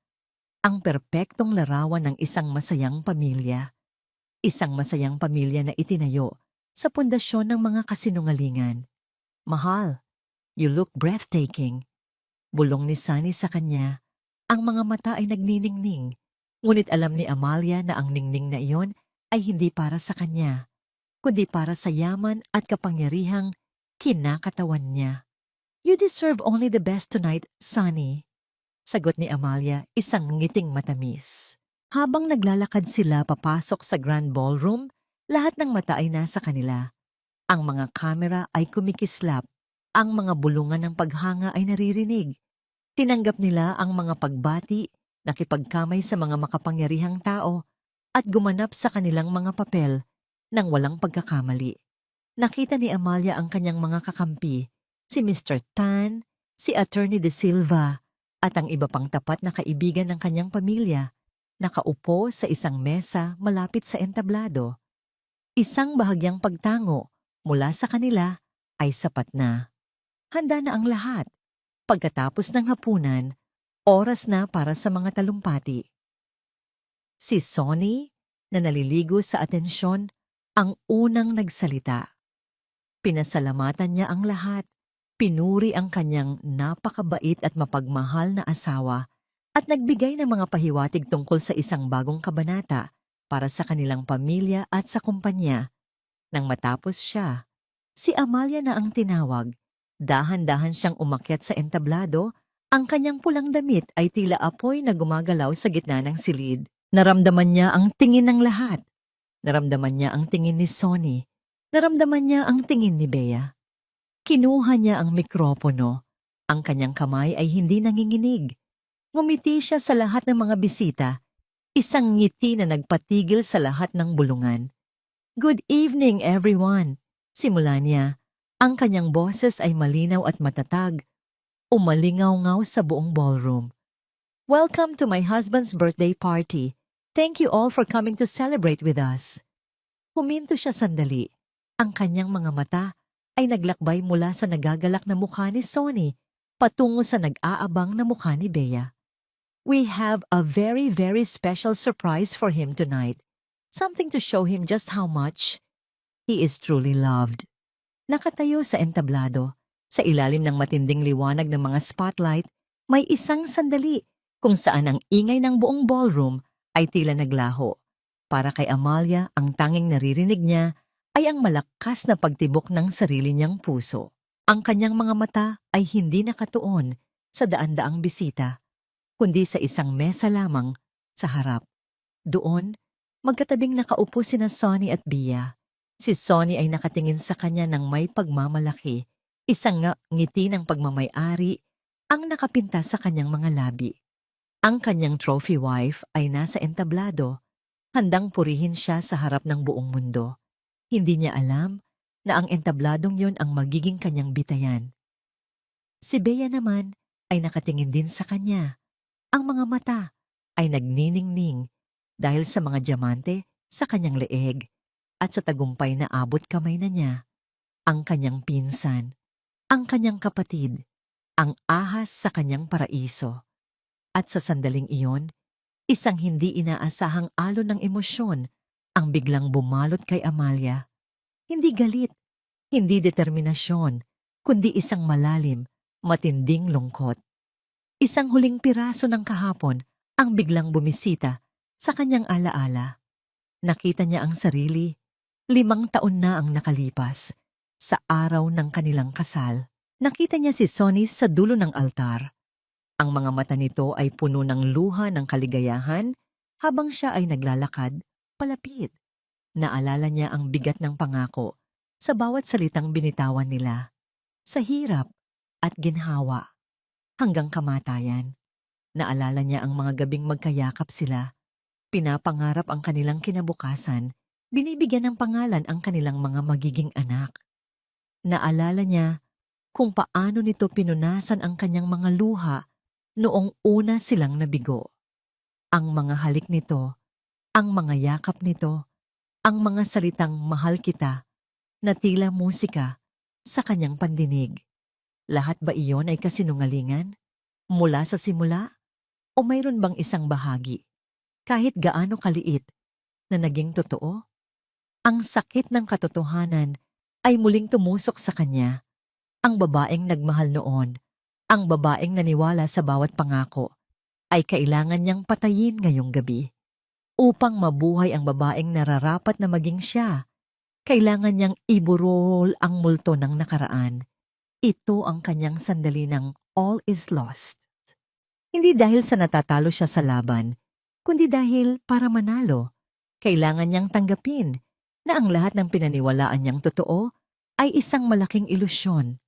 Ang perpektong larawan ng isang masayang pamilya. Isang masayang pamilya na itinayo sa pundasyon ng mga kasinungalingan. "Mahal, you look breathtaking," bulong ni Sunny sa kanya. Ang mga mata ay nagniningning, ngunit alam ni Amalia na ang ningning na iyon ay hindi para sa kanya, kundi para sa yaman at kapangyarihang kinakatawan niya. "You deserve only the best tonight, Sunny," sagot ni Amalia, isang ngiting matamis. Habang naglalakad sila papasok sa Grand Ballroom, lahat ng mata ay nasa kanila. Ang mga kamera ay kumikislap, ang mga bulungan ng paghanga ay naririnig. Tinanggap nila ang mga pagbati, nakipagkamay sa mga makapangyarihang tao, at gumanap sa kanilang mga papel nang walang pagkakamali. Nakita ni Amalia ang kanyang mga kakampi, si Mr. Tan, si Attorney De Silva, at ang iba pang tapat na kaibigan ng kanyang pamilya, nakaupo sa isang mesa malapit sa entablado. Isang bahagyang pagtango mula sa kanila ay sapat na. Handa na ang lahat. Pagkatapos ng hapunan, oras na para sa mga talumpati. Si Sonny, na naliligo sa atensyon, ang unang nagsalita. Pinasalamatan niya ang lahat, pinuri ang kanyang napakabait at mapagmahal na asawa, at nagbigay ng mga pahiwatig tungkol sa isang bagong kabanata para sa kanilang pamilya at sa kumpanya. Nang matapos siya, si Amalia na ang tinawag. Dahan-dahan siyang umakyat sa entablado, ang kanyang pulang damit ay tila apoy na gumagalaw sa gitna ng silid. Naramdaman niya ang tingin ng lahat. Naramdaman niya ang tingin ni Sonny. Naramdaman niya ang tingin ni Bea. Kinuha niya ang mikropono. Ang kanyang kamay ay hindi nanginginig. Ngumiti siya sa lahat ng mga bisita, isang ngiti na nagpatigil sa lahat ng bulungan. "Good evening, everyone," simula niya. Ang kanyang boses ay malinaw at matatag, umalingaw-ngaw sa buong ballroom. "Welcome to my husband's birthday party. Thank you all for coming to celebrate with us." Huminto siya sandali. Ang kanyang mga mata ay naglakbay mula sa nagagalak na mukha ni Sonny patungo sa nag-aabang na mukha ni Bea. "We have a very, very special surprise for him tonight. Something to show him just how much he is truly loved." Nakatayo sa entablado, sa ilalim ng matinding liwanag ng mga spotlight, may isang sandali kung saan ang ingay ng buong ballroom ay tila naglaho. Para kay Amalia, ang tanging naririnig niya ay ang malakas na pagtibok ng sarili niyang puso. Ang kanyang mga mata ay hindi nakatuon sa daan-daang bisita, kundi sa isang mesa lamang Sa harap, doon, magkatabing nakaupo sina Sonny at Bia. Si Sonny ay nakatingin sa kanya ng may pagmamalaki, isang ngiti ng pagmamay-ari ang nakapinta sa kanyang mga labi. Ang kanyang trophy wife ay nasa entablado, handang purihin siya sa harap ng buong mundo. Hindi niya alam na ang entabladong yon ang magiging kanyang bitayan. Si Bea naman ay nakatingin din sa kanya. Ang mga mata ay nagniningning dahil sa mga diamante sa kanyang leeg at sa tagumpay na abot kamay na niya, ang kanyang pinsan, ang kanyang kapatid, ang ahas sa kanyang paraiso. At sa sandaling iyon, isang hindi inaasahang alon ng emosyon ang biglang bumalot kay Amalia. Hindi galit, hindi determinasyon, kundi isang malalim, matinding lungkot. Isang huling piraso ng kahapon ang biglang bumisita sa kanyang alaala. Nakita niya ang sarili, 5 taon na ang nakalipas, sa araw ng kanilang kasal. Nakita niya si Sonny sa dulo ng altar. Ang mga mata nito ay puno ng luha ng kaligayahan habang siya ay naglalakad palapit. Naalala niya ang bigat ng pangako sa bawat salitang binitawan nila, sa hirap at ginhawa, hanggang kamatayan. Naalala niya ang mga gabing magkayakap sila, pinapangarap ang kanilang kinabukasan, binibigyan ng pangalan ang kanilang mga magiging anak. Naalala niya kung paano nito pinunasan ang kanyang mga luha noong una silang nabigo. Ang mga halik nito, ang mga yakap nito, ang mga salitang mahal kita na tila musika sa kanyang pandinig. Lahat ba iyon ay kasinungalingan? Mula sa simula? O mayroon bang isang bahagi, kahit gaano kaliit, na naging totoo? Ang sakit ng katotohanan ay muling tumusok sa kanya. Ang babaeng nagmahal noon, ang babaeng naniwala sa bawat pangako, ay kailangan niyang patayin ngayong gabi. Upang mabuhay ang babaeng nararapat na maging siya, kailangan niyang iburol ang multo ng nakaraan. Ito ang kanyang sandali ng all is lost. Hindi dahil sa natatalo siya sa laban, kundi dahil para manalo, kailangan niyang tanggapin na ang lahat ng pinaniwalaan niyang totoo ay isang malaking ilusyon.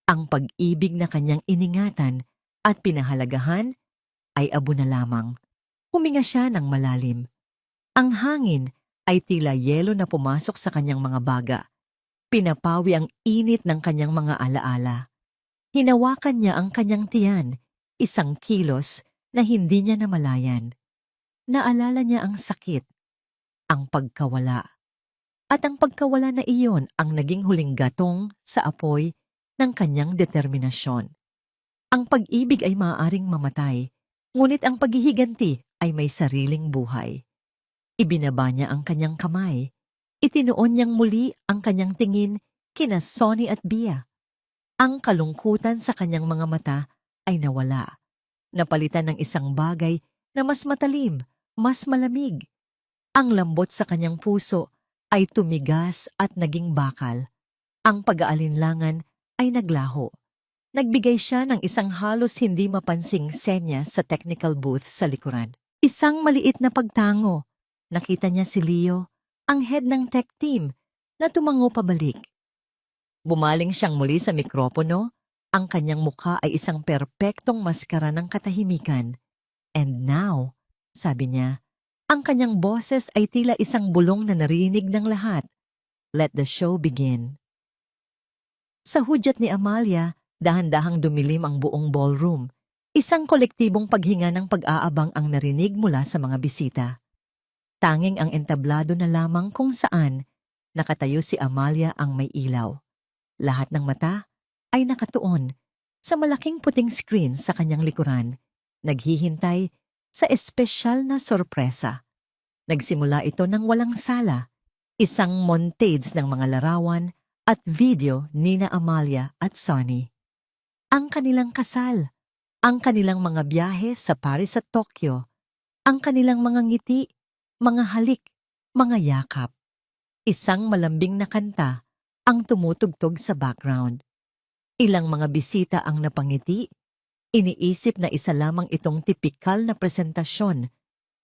Ang pag-ibig na kanyang iningatan at pinahalagahan ay abo na lamang. Huminga siya ng malalim. Ang hangin ay tila yelo na pumasok sa kanyang mga baga. Pinapawi ang init ng kanyang mga alaala. Hinawakan niya ang kanyang tiyan, isang kilos na hindi niya namalayan. Naalala niya ang sakit, ang pagkawala. At ang pagkawala na iyon ang naging huling gatong sa apoy ng kanyang determinasyon. Ang pag-ibig ay maaaring mamatay, ngunit ang paghihiganti ay may sariling buhay. Ibinaba niya ang kanyang kamay. Itinuon niyang muli ang kanyang tingin kina Sonny at Bia. Ang kalungkutan sa kanyang mga mata ay nawala. Napalitan ng isang bagay na mas matalim, mas malamig. Ang lambot sa kanyang puso ay tumigas at naging bakal. Ang pag-aalinlangan ay naglaho. Nagbigay siya ng isang halos hindi mapansing senya sa technical booth sa likuran. Isang maliit na pagtango. Nakita niya si Leo, ang head ng tech team, na tumango pabalik. Bumaling siyang muli sa mikropono. Ang kanyang mukha ay isang perpektong maskara ng katahimikan. And now, sabi niya, ang kanyang boses ay tila isang bulong na narinig ng lahat. Let the show begin. Sa hudyat ni Amalia, dahan-dahang dumilim ang buong ballroom. Isang kolektibong paghinga ng pag-aabang ang narinig mula sa mga bisita. Tanging ang entablado na lamang kung saan nakatayo si Amalia ang may ilaw. Lahat ng mata ay nakatuon sa malaking puting screen sa kanyang likuran, naghihintay sa espesyal na sorpresa. Nagsimula ito ng walang sala, isang montage ng mga larawan at video nina Amalia at Sonny. Ang kanilang kasal, ang kanilang mga biyahe sa Paris at Tokyo, ang kanilang mga ngiti, mga halik, mga yakap. Isang malambing na kanta ang tumutugtog sa background. Ilang mga bisita ang napangiti, iniisip na isa lamang itong tipikal na presentasyon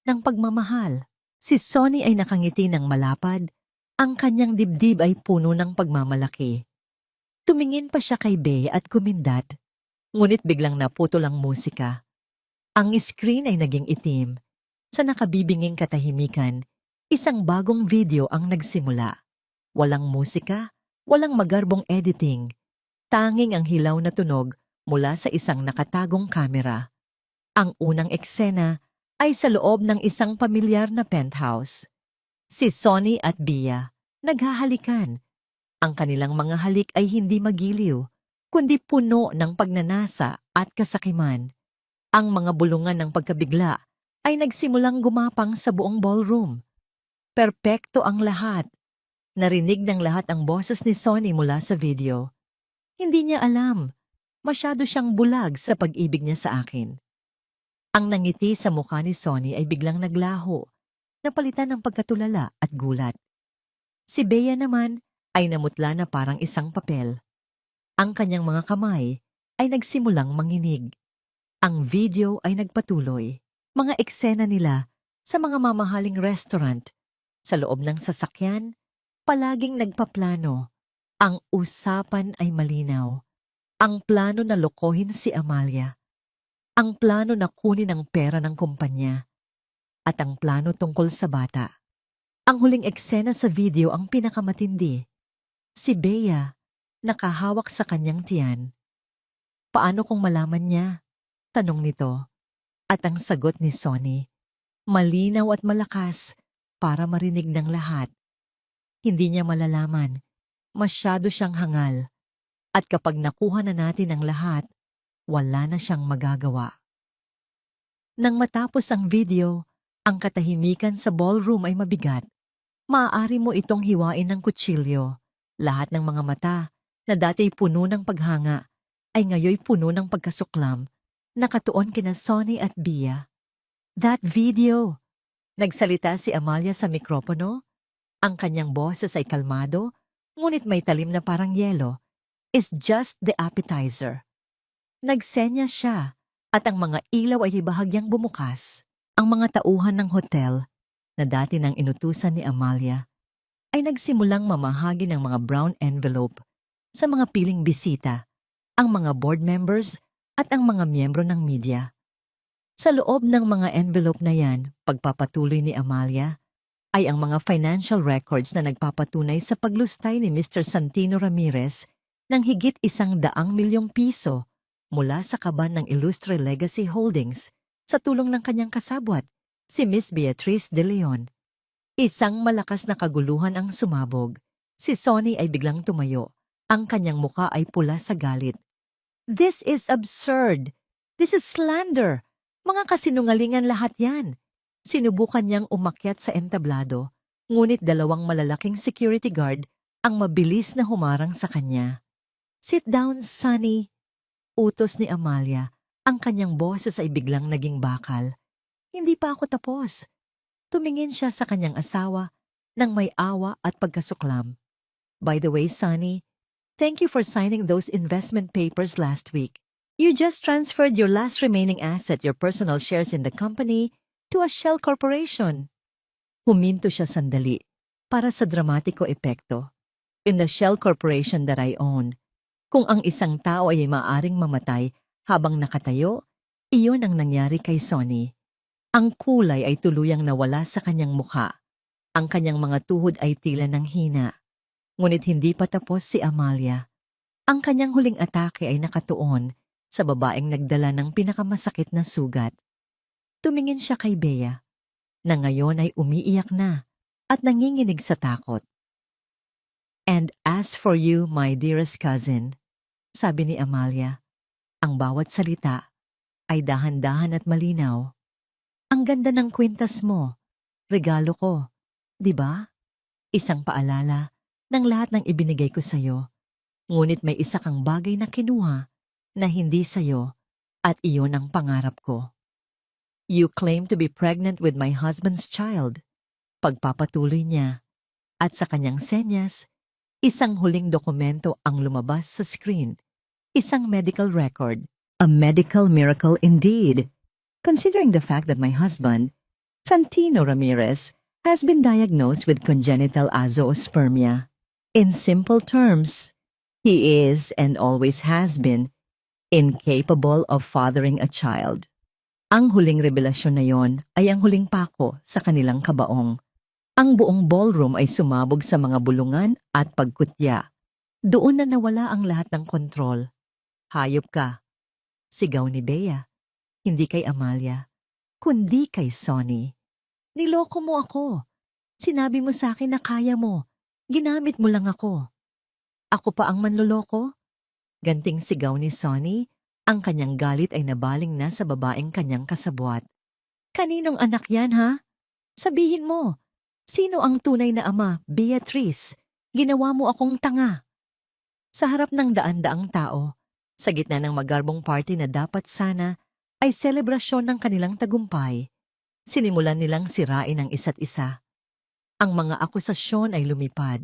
ng pagmamahal. Si Sonny ay nakangiti ng malapad, ang kanyang dibdib ay puno ng pagmamalaki. Tumingin pa siya kay Bea at kumindat, ngunit biglang naputol ang musika. Ang screen ay naging itim. Sa nakabibinging katahimikan, isang bagong video ang nagsimula. Walang musika, walang magarbong editing. Tanging ang hilaw na tunog mula sa isang nakatagong kamera. Ang unang eksena ay sa loob ng isang pamilyar na penthouse. Si Sonny at Bea naghahalikan. Ang kanilang mga halik ay hindi magiliw, kundi puno ng pagnanasa at kasakiman. Ang mga bulungan ng pagkabigla ay nagsimulang gumapang sa buong ballroom. Perpekto ang lahat. Narinig ng lahat ang boses ni Sonny mula sa video. Hindi niya alam. Masyado siyang bulag sa pag-ibig niya sa akin. Ang nangiti sa mukha ni Sonny ay biglang naglaho, napalitan ng pagkatulala at gulat. Si Bea naman ay namutla na parang isang papel. Ang kanyang mga kamay ay nagsimulang manginig. Ang video ay nagpatuloy. Mga eksena nila sa mga mamahaling restaurant. Sa loob ng sasakyan, palaging nagpaplano. Ang usapan ay malinaw. Ang plano na lokohin si Amalia. Ang plano na kunin ang pera ng kumpanya. At ang plano tungkol sa bata. Ang huling eksena sa video ang pinakamatindi. Si Bea, nakahawak sa kanyang tiyan. Paano kung malaman niya? Tanong nito. At ang sagot ni Sonny, malinaw at malakas para marinig ng lahat. Hindi niya malalaman. Masyado siyang hangal. At kapag nakuha na natin ang lahat, wala na siyang magagawa. Nang matapos ang video, ang katahimikan sa ballroom ay mabigat. Maaari mo itong hiwain ng kutsilyo. Lahat ng mga mata na dati puno ng paghanga ay ngayoy puno ng pagkasuklam, nakatuon kina Sonny at Bea. That video! Nagsalita si Amalia sa mikropono. Ang kanyang boses ay kalmado, ngunit may talim na parang yelo. Is just the appetizer. Nagsenya siya at ang mga ilaw ay bahagyang bumukas. Ang mga tauhan ng hotel na dati nang inutusan ni Amalia ay nagsimulang mamahagi ng mga brown envelope sa mga piling bisita, ang mga board members at ang mga miyembro ng media. Sa loob ng mga envelope na yan, pagpapatuloy ni Amalia, ay ang mga financial records na nagpapatunay sa paglustay ni Mr. Santino Ramirez ng higit 100 milyong piso mula sa kaban ng Illustre Legacy Holdings sa tulong ng kanyang kasabwat, si Miss Beatrice De Leon. Isang malakas na kaguluhan ang sumabog. Si Sonny ay biglang tumayo. Ang kanyang muka ay pula sa galit. This is absurd. This is slander. Mga kasinungalingan lahat yan. Sinubukan niyang umakyat sa entablado, ngunit 2 malalaking security guard ang mabilis na humarang sa kanya. Sit down, Sonny. Utos ni Amalia. Ang kanyang boses ay biglang naging bakal. Hindi pa ako tapos. Tumingin siya sa kanyang asawa ng may awa at pagkasuklam. By the way, Sonny, thank you for signing those investment papers last week. You just transferred your last remaining asset, your personal shares in the company, to a shell corporation. Huminto siya sandali para sa dramatiko epekto. In the shell corporation that I own, kung ang isang tao ay maaaring mamatay habang nakatayo, iyon ang nangyari kay Sonny. Ang kulay ay tuluyang nawala sa kanyang mukha. Ang kanyang mga tuhod ay tila ng hina. Ngunit hindi pa tapos si Amalia. Ang kanyang huling atake ay nakatuon sa babaeng nagdala ng pinakamasakit na sugat. Tumingin siya kay Bea, na ngayon ay umiiyak na at nanginginig sa takot. And as for you, my dearest cousin, sabi ni Amalia, ang bawat salita ay dahan-dahan at malinaw. Ang ganda ng kwintas mo, regalo ko, di ba? Isang paalala ng lahat ng ibinigay ko sa'yo, ngunit may isa kang bagay na kinuha na hindi sa'yo at iyon ang pangarap ko. You claim to be pregnant with my husband's child. Pagpapatuloy niya. At sa kanyang senyas, isang huling dokumento ang lumabas sa screen. Isang medical record. A medical miracle indeed. Considering the fact that my husband, Santino Ramirez has been diagnosed with congenital azoospermia. In simple terms, he is and always has been incapable of fathering a child. Ang huling revelasyon na yon ay ang huling pako sa kanilang kabaong. Ang buong ballroom ay sumabog sa mga bulungan at pagkutya. Doon na nawala ang lahat ng kontrol. Hayop ka. Sigaw ni Bea. Hindi kay Amalia, kundi kay Sonny. Niloko mo ako. Sinabi mo sa akin na kaya mo. Ginamit mo lang ako. Ako pa ang manloloko? Ganting sigaw ni Sonny, ang kanyang galit ay nabaling na sa babaeng kanyang kasabwat. Kaninong anak yan, ha? Sabihin mo, sino ang tunay na ama, Beatrice? Ginawa mo akong tanga. Sa harap ng daan-daang tao, sa gitna ng magarbong party na dapat sana ay selebrasyon ng kanilang tagumpay, sinimulan nilang sirain ang isa't isa. Ang mga akusasyon ay lumipad.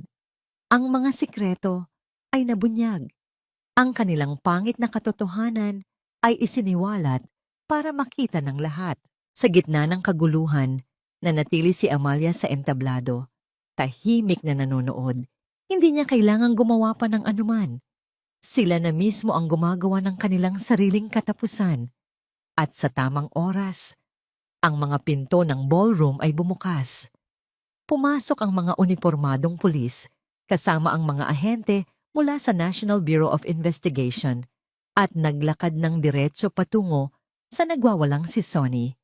Ang mga sikreto ay nabunyag. Ang kanilang pangit na katotohanan ay isiniwalat para makita ng lahat. Sa gitna ng kaguluhan, nanatili si Amalia sa entablado. Tahimik na nanonood. Hindi niya kailangang gumawa pa ng anuman. Sila na mismo ang gumagawa ng kanilang sariling katapusan. At sa tamang oras, ang mga pinto ng ballroom ay bumukas. Pumasok ang mga unipormadong pulis kasama ang mga ahente mula sa National Bureau of Investigation at naglakad ng diretso patungo sa nagwawalang si Sonny.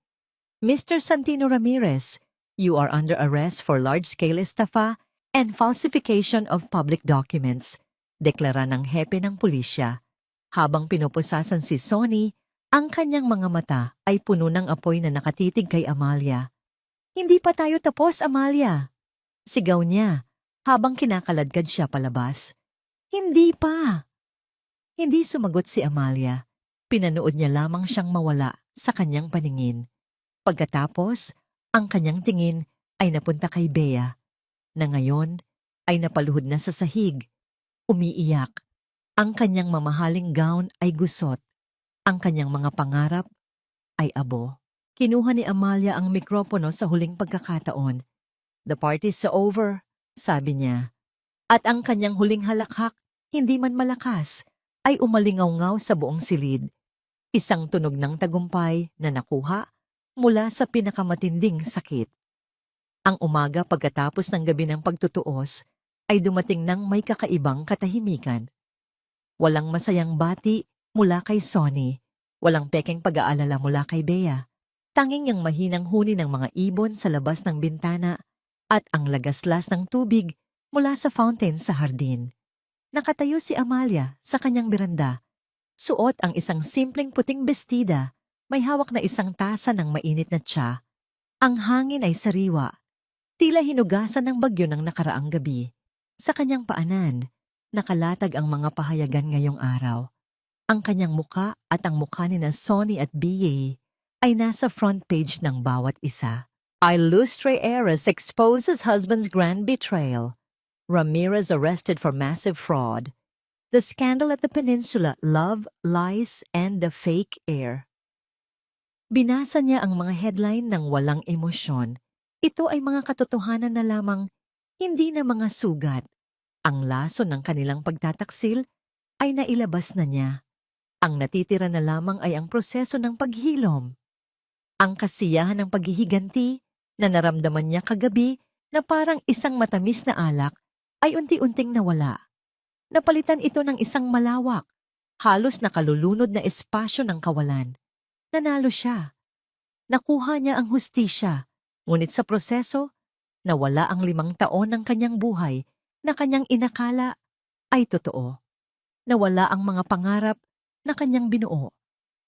Mr. Santino Ramirez, you are under arrest for large-scale estafa and falsification of public documents, deklara ng hepe ng pulisya. Habang pinupusasan si Sonny, ang kanyang mga mata ay puno ng apoy na nakatitig kay Amalia. Hindi pa tayo tapos, Amalia. Sigaw niya habang kinakaladkad siya palabas. Hindi pa. Hindi sumagot si Amalia. Pinanood niya lamang siyang mawala sa kanyang paningin. Pagkatapos, ang kanyang tingin ay napunta kay Bea, na ngayon ay napaluhod na sa sahig. Umiiyak. Ang kanyang mamahaling gown ay gusot. Ang kanyang mga pangarap ay abo. Kinuha ni Amalia ang mikropono sa huling pagkakataon. The party's over, sabi niya. At ang kanyang huling halakhak, hindi man malakas, ay umalingaw-ngaw sa buong silid. Isang tunog ng tagumpay na nakuha mula sa pinakamatinding sakit. Ang umaga pagkatapos ng gabi ng pagtutuos ay dumating ng may kakaibang katahimikan. Walang masayang bati mula kay Sonny, walang pekeng pag-aalala mula kay Bea. Tanging yung mahinang huni ng mga ibon sa labas ng bintana at ang lagaslas ng tubig mula sa fountain sa hardin. Nakatayo si Amalia sa kanyang beranda. Suot ang isang simpleng puting bestida, may hawak na isang tasa ng mainit na tsa. Ang hangin ay sariwa, tila hinugasan ng bagyo ng nakaraang gabi. Sa kanyang paanan, nakalatag ang mga pahayagan ngayong araw. Ang kanyang muka at ang mukha ni na Sonny at Bea ay nasa front page ng bawat isa. Illustre heiress exposes husband's grand betrayal. Ramirez arrested for massive fraud. The scandal at the peninsula, love, lies, and the fake heir. Binasa niya ang mga headline ng walang emosyon. Ito ay mga katotohanan na lamang, hindi na mga sugat. Ang laso ng kanilang pagtataksil ay nailabas na niya. Ang natitira na lamang ay ang proseso ng paghilom. Ang kasiyahan ng paghihiganti na naramdaman niya kagabi na parang isang matamis na alak ay unti-unting nawala. Napalitan ito ng isang malawak, halos nakalulunod na espasyo ng kawalan. Nanalo siya. Nakuha niya ang hustisya, ngunit sa proseso, nawala ang 5 taon ng kanyang buhay na kanyang inakala ay totoo. Nawala ang mga pangarap na kanyang binuo.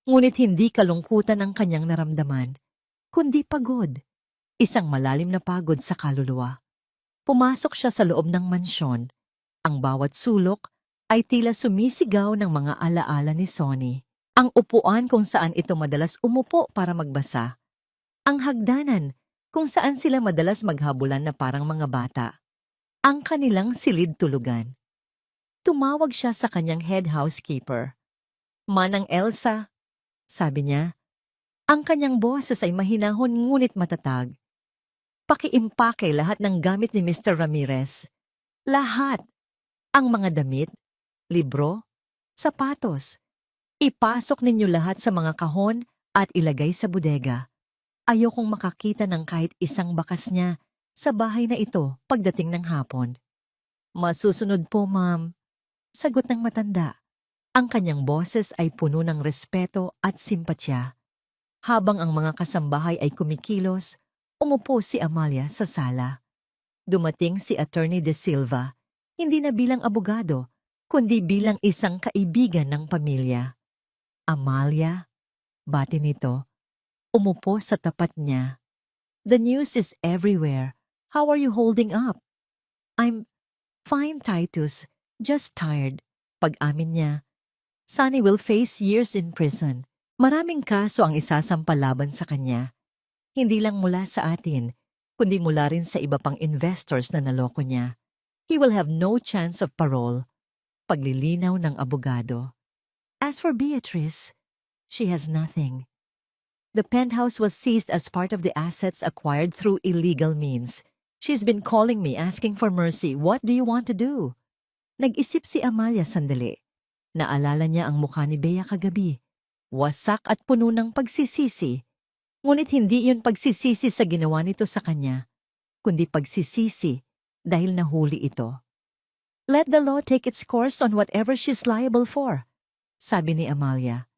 Ngunit hindi kalungkutan ang kanyang naramdaman, kundi pagod. Isang malalim na pagod sa kaluluwa. Pumasok siya sa loob ng mansyon. Ang bawat sulok ay tila sumisigaw ng mga alaala ni Sonny. Ang upuan kung saan ito madalas umupo para magbasa. Ang hagdanan kung saan sila madalas maghabulan na parang mga bata. Ang kanilang silid tulugan. Tumawag siya sa kanyang head housekeeper. Manang Elsa, sabi niya. Ang kanyang boses ay mahinahon ngunit matatag. Pakiimpake lahat ng gamit ni Mr. Ramirez. Lahat. Ang mga damit, libro, sapatos. Ipasok ninyo lahat sa mga kahon at ilagay sa bodega. Ayokong makakita ng kahit isang bakas niya sa bahay na ito pagdating ng hapon. Masusunod po, ma'am. Sagot ng matanda. Ang kanyang boses ay puno ng respeto at simpatya. Habang ang mga kasambahay ay kumikilos, umupo si Amalia sa sala. Dumating si Attorney De Silva, hindi na bilang abogado, kundi bilang isang kaibigan ng pamilya. Amalia, bati nito, umupo sa tapat niya. The news is everywhere. How are you holding up? I'm fine, Titus. Just tired. Pag-amin niya. Sonny will face years in prison. Maraming kaso ang isasampa laban sa kanya. Hindi lang mula sa atin, kundi mula rin sa iba pang investors na naloko niya. He will have no chance of parole. Paglilinaw ng abogado. As for Beatrice, she has nothing. The penthouse was seized as part of the assets acquired through illegal means. She's been calling me asking for mercy. What do you want to do? Nag-isip si Amalia sandali. Naalala niya ang mukha ni Bea kagabi. Wasak at puno ng pagsisisi. Ngunit hindi iyon pagsisisi sa ginawa nito sa kanya, kundi pagsisisi dahil nahuli ito. Let the law take its course on whatever she's liable for, sabi ni Amalia.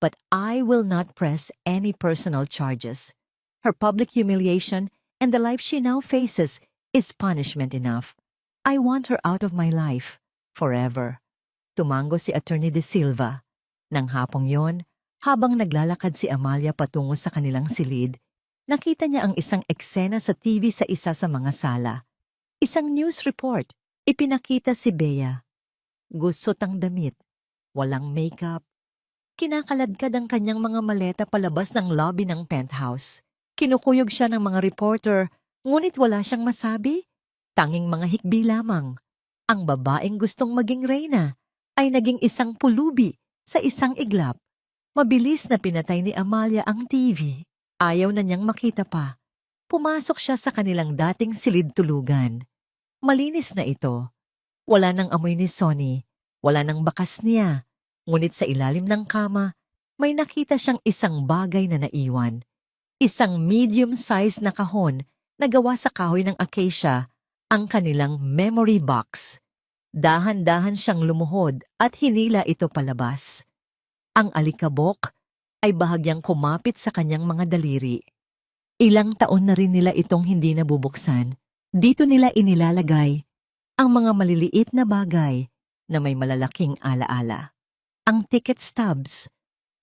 But I will not press any personal charges. Her public humiliation and the life she now faces is punishment enough. I want her out of my life, forever. Tumango si Attorney De Silva. Nang hapong yon, habang naglalakad si Amalia patungo sa kanilang silid, nakita niya ang isang eksena sa TV sa isa sa mga sala. Isang news report. Ipinakita si Bea. Gusot ang damit, walang makeup. Kinakaladkad ang kanyang mga maleta palabas ng lobby ng penthouse. Kinukuyog siya ng mga reporter, ngunit wala siyang masabi. Tanging mga hikbi lamang. Ang babaeng gustong maging reyna ay naging isang pulubi sa isang iglap. Mabilis na pinatay ni Amalia ang TV. Ayaw na niyang makita pa. Pumasok siya sa kanilang dating silid tulugan. Malinis na ito. Wala nang amoy ni Sonny. Wala nang bakas niya. Ngunit sa ilalim ng kama, may nakita siyang isang bagay na naiwan. Isang medium-sized na kahon na gawa sa kahoy ng acacia, ang kanilang memory box. Dahan-dahan siyang lumuhod at hinila ito palabas. Ang alikabok ay bahagyang kumapit sa kanyang mga daliri. Ilang taon na rin nila itong hindi nabubuksan. Dito nila inilalagay ang mga maliliit na bagay na may malalaking alaala. Ang ticket stubs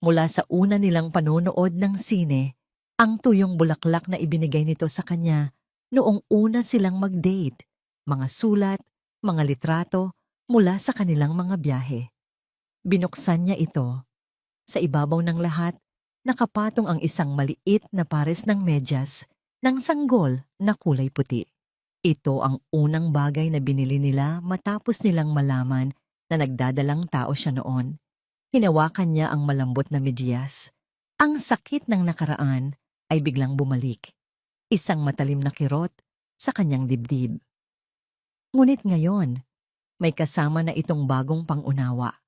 mula sa una nilang panonood ng sine, ang tuyong bulaklak na ibinigay nito sa kanya noong una silang mag-date, mga sulat, mga litrato mula sa kanilang mga biyahe. Binuksan niya ito. Sa ibabaw ng lahat, nakapatong ang isang maliit na pares ng medyas ng sanggol na kulay puti. Ito ang unang bagay na binili nila matapos nilang malaman na nagdadalang tao siya noon. Hinawakan niya ang malambot na medyas. Ang sakit ng nakaraan ay biglang bumalik. Isang matalim na kirot sa kanyang dibdib. Ngunit ngayon, may kasama na itong bagong pangunawa.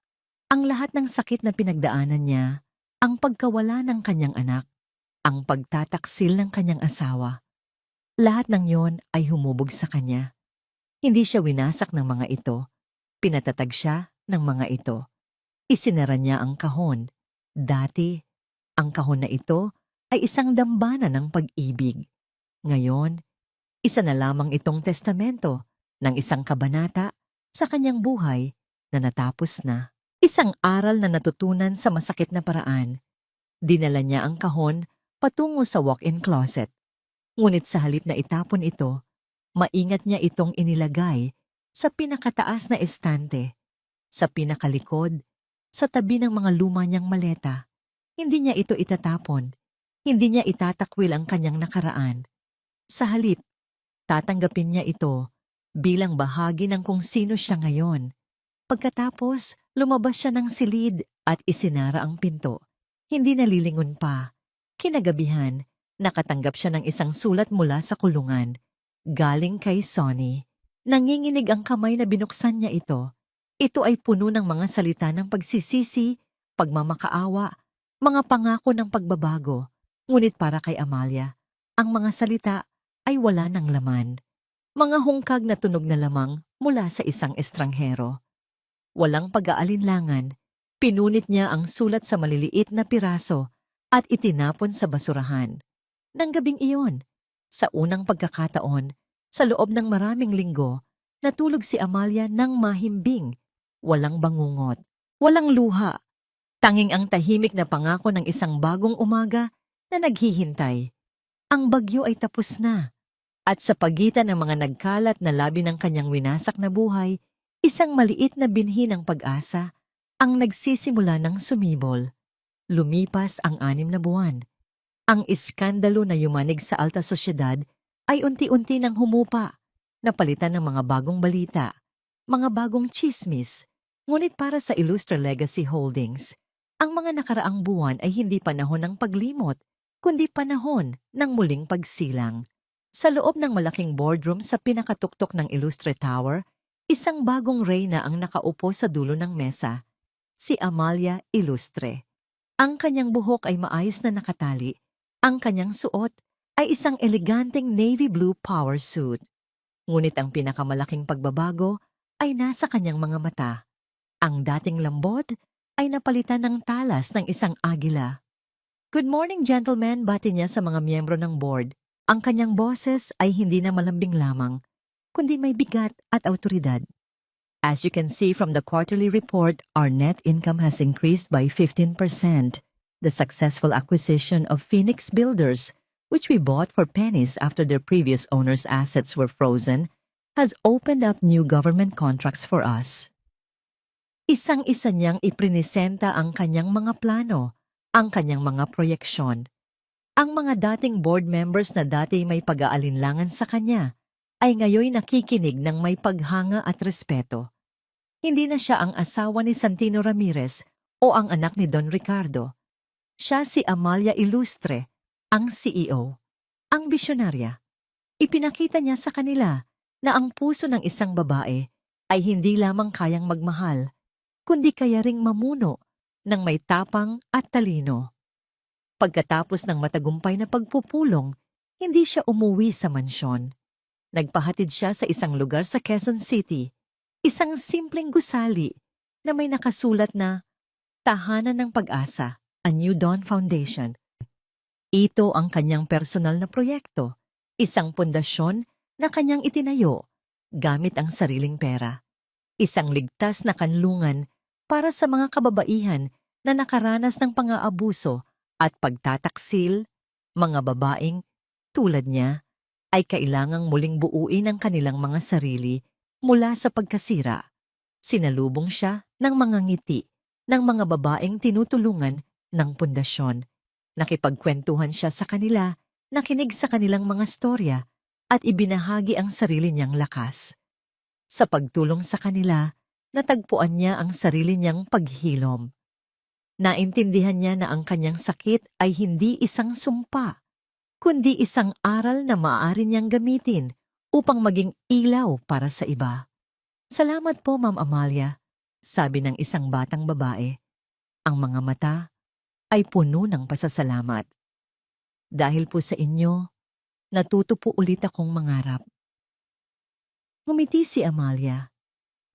Ang lahat ng sakit na pinagdaanan niya, ang pagkawala ng kanyang anak, ang pagtataksil ng kanyang asawa. Lahat ng yon ay humubog sa kanya. Hindi siya winasak ng mga ito. Pinatatag siya ng mga ito. Isinara niya ang kahon. Dati, ang kahon na ito ay isang dambana ng pag-ibig. Ngayon, isa na lamang itong testamento ng isang kabanata sa kanyang buhay na natapos na. Isang aral na natutunan sa masakit na paraan. Dinala niya ang kahon patungo sa walk-in closet. Ngunit sa halip na itapon ito, maingat niya itong inilagay sa pinakataas na estante, sa pinakalikod, sa tabi ng mga luma niyang maleta. Hindi niya ito itatapon. Hindi niya itatakwil ang kanyang nakaraan. Sa halip, tatanggapin niya ito bilang bahagi ng kung sino siya ngayon. Pagkatapos, lumabas siya ng silid at isinara ang pinto. Hindi nalilingon pa. Kinagabihan, Nakatanggap siya ng isang sulat mula sa kulungan. Galing kay Sonny. Nanginginig ang kamay na binuksan niya ito. Ito ay puno ng mga salita ng pagsisisi, pagmamakaawa, mga pangako ng pagbabago. Ngunit para kay Amalia, ang mga salita ay wala ng laman. Mga hungkag na tunog na lamang mula sa isang estranghero. Walang pag-aalinlangan, pinunit niya ang sulat sa maliliit na piraso at itinapon sa basurahan. Nang gabing iyon, sa unang pagkakataon, sa loob ng maraming linggo, natulog si Amalia ng mahimbing, walang bangungot, walang luha, tanging ang tahimik na pangako ng isang bagong umaga na naghihintay. Ang bagyo ay tapos na, at sa pagitan ng mga nagkalat na labi ng kanyang winasak na buhay, isang maliit na binhi ng pag-asa ang nagsisimula ng sumibol. Lumipas ang 6 na buwan. Ang iskandalo na yumanig sa alta sosyedad ay unti-unti nang humupa, napalitan ng mga bagong balita, mga bagong tsismis. Ngunit para sa Illustre Legacy Holdings, ang mga nakaraang buwan ay hindi panahon ng paglimot, kundi panahon ng muling pagsilang. Sa loob ng malaking boardroom sa pinakatuktok ng Illustre Tower, isang bagong reyna ang nakaupo sa dulo ng mesa, si Amalia Illustre. Ang kanyang buhok ay maayos na nakatali. Ang kanyang suot ay isang eleganteng navy blue power suit. Ngunit ang pinakamalaking pagbabago ay nasa kanyang mga mata. Ang dating lambot ay napalitan ng talas ng isang agila. "Good morning, gentlemen," bati niya sa mga miyembro ng board. Ang kanyang boses ay hindi na malambing lamang, kundi may bigat at awtoridad. "As you can see from the quarterly report, our net income has increased by 15%. The successful acquisition of Phoenix Builders, which we bought for pennies after their previous owner's assets were frozen, has opened up new government contracts for us." Isang-isa niyang iprinisenta ang kanyang mga plano, ang kanyang mga proyeksyon. Ang mga dating board members na dati may pag-aalinlangan sa kanya ay ngayon nakikinig ng may paghanga at respeto. Hindi na siya ang asawa ni Santino Ramirez o ang anak ni Don Ricardo. Siya si Amalia Illustre, ang CEO, ang bisyonarya. Ipinakita niya sa kanila na ang puso ng isang babae ay hindi lamang kayang magmahal, kundi kaya ring mamuno ng may tapang at talino. Pagkatapos ng matagumpay na pagpupulong, hindi siya umuwi sa mansyon. Nagpahatid siya sa isang lugar sa Quezon City, isang simpleng gusali na may nakasulat na Tahanan ng Pag-asa, a New Dawn Foundation. Ito ang kanyang personal na proyekto, isang pundasyon na kanyang itinayo gamit ang sariling pera. Isang ligtas na kanlungan para sa mga kababaihan na nakaranas ng pang-aabuso at pagtataksil, mga babaeng tulad niya ay kailangang muling buuin ang kanilang mga sarili mula sa pagkasira. Sinalubong siya ng mga ngiti ng mga babaeng tinutulungan ng pundasyon. Nakipagkwentuhan siya sa kanila, nakinig sa kanilang mga storya at ibinahagi ang sarili niyang lakas. Sa pagtulong sa kanila, natagpuan niya ang sarili niyang paghilom. Naintindihan niya na ang kanyang sakit ay hindi isang sumpa, kundi isang aral na maaari niyang gamitin upang maging ilaw para sa iba. "Salamat po, Ma'am Amalia," sabi ng isang batang babae. Ang mga mata ay puno ng pasasalamat. "Dahil po sa inyo, natuto po ulit akong mangarap." Ngumiti si Amalia,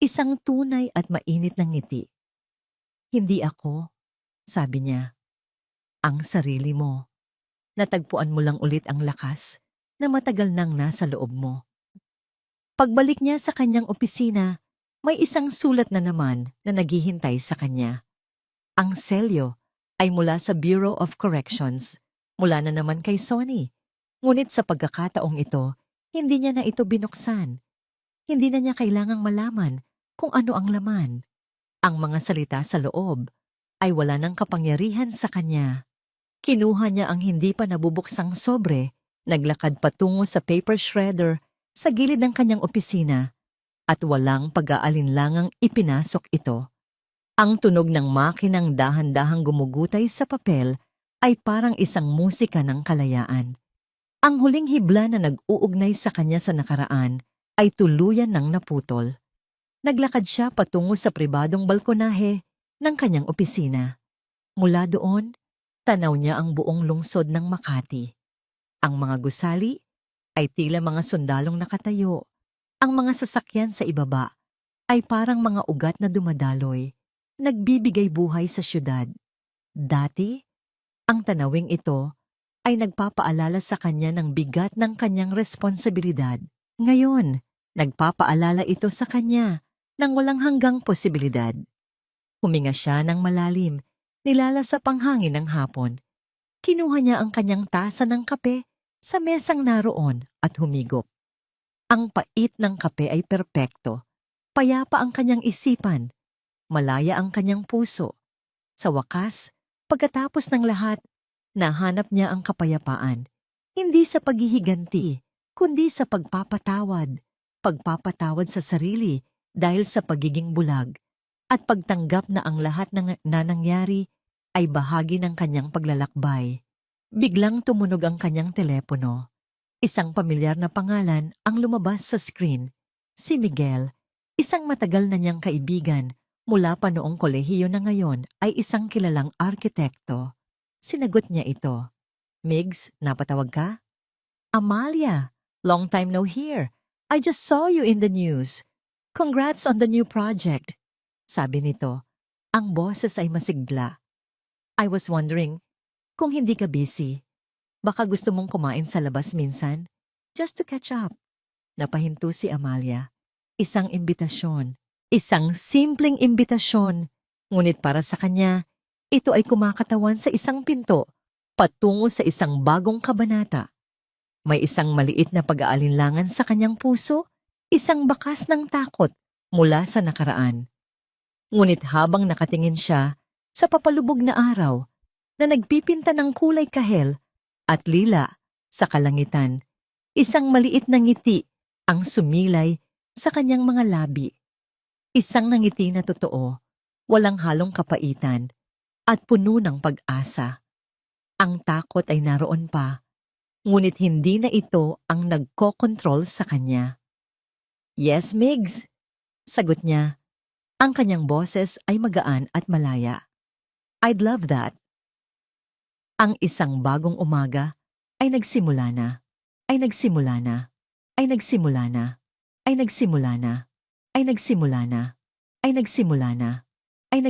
isang tunay at mainit na ngiti. "Hindi ako," sabi niya, "ang sarili mo. Natagpuan mo lang ulit ang lakas na matagal nang nasa loob mo." Pagbalik niya sa kanyang opisina, may isang sulat na naman na naghihintay sa kanya. Ang selyo ay mula sa Bureau of Corrections, mula na naman kay Sonny. Ngunit sa pagkakataong ito, hindi niya na ito binuksan. Hindi na niya kailangang malaman kung ano ang laman. Ang mga salita sa loob ay wala ng kapangyarihan sa kanya. Kinuha niya ang hindi pa nabubuksang sobre, naglakad patungo sa paper shredder sa gilid ng kanyang opisina at walang pag-aalinlangang ipinasok ito. Ang tunog ng makinang dahan-dahang gumugutay sa papel ay parang isang musika ng kalayaan. Ang huling hibla na nag-uugnay sa kanya sa nakaraan ay tuluyan ng naputol. Naglakad siya patungo sa pribadong balkonahe ng kanyang opisina. Mula doon, tanaw niya ang buong lungsod ng Makati. Ang mga gusali ay tila mga sundalong nakatayo. Ang mga sasakyan sa ibaba ay parang mga ugat na dumadaloy, nagbibigay buhay sa syudad. Dati, ang tanawing ito ay nagpapaalala sa kanya ng bigat ng kanyang responsibilidad. Ngayon, nagpapaalala ito sa kanya ng walang hanggang posibilidad. Huminga siya ng malalim, nilalasap ang hangin ng hapon. Kinuha niya ang kanyang tasa ng kape sa mesang naroon at humigop. Ang pait ng kape ay perpekto. Payapa ang kanyang isipan. Malaya ang kanyang puso. Sa wakas, pagkatapos ng lahat, nahanap niya ang kapayapaan. Hindi sa paghihiganti, kundi sa pagpapatawad. Pagpapatawad sa sarili dahil sa pagiging bulag. At pagtanggap na ang lahat na nangyari ay bahagi ng kanyang paglalakbay. Biglang tumunog ang kanyang telepono. Isang pamilyar na pangalan ang lumabas sa screen. Si Miguel, isang matagal na niyang kaibigan mula pa noong kolehiyo na ngayon ay isang kilalang arkitekto. Sinagot niya ito. Migs, napatawag ka? Amalia, long time no hear. I just saw you in the news. Congrats on the new project. Sabi nito, ang boses ay masigla. I was wondering, kung hindi ka busy, baka gusto mong kumain sa labas minsan? Just to catch up. Napahinto si Amalia. Isang imbitasyon. Isang simpleng imbitasyon. Ngunit para sa kanya, ito ay kumakatawan sa isang pinto, patungo sa isang bagong kabanata. May isang maliit na pag-aalinlangan sa kanyang puso, isang bakas ng takot mula sa nakaraan. Ngunit habang nakatingin siya sa papalubog na araw na nagpipinta ng kulay kahel at lila sa kalangitan, isang maliit na ngiti ang sumilay sa kanyang mga labi. Isang ngiti na totoo, walang halong kapaitan at puno ng pag-asa. Ang takot ay naroon pa, ngunit hindi na ito ang nagkokontrol sa kanya. Yes, Migs, sagot niya. Ang kanyang boses ay magaan at malaya. I'd love that. Ang isang bagong umaga ay nagsimula na, ay nagsimula na, ay nagsimula na, ay nagsimula na, ay nagsimula na, ay nagsimula na, ay nagsimula na.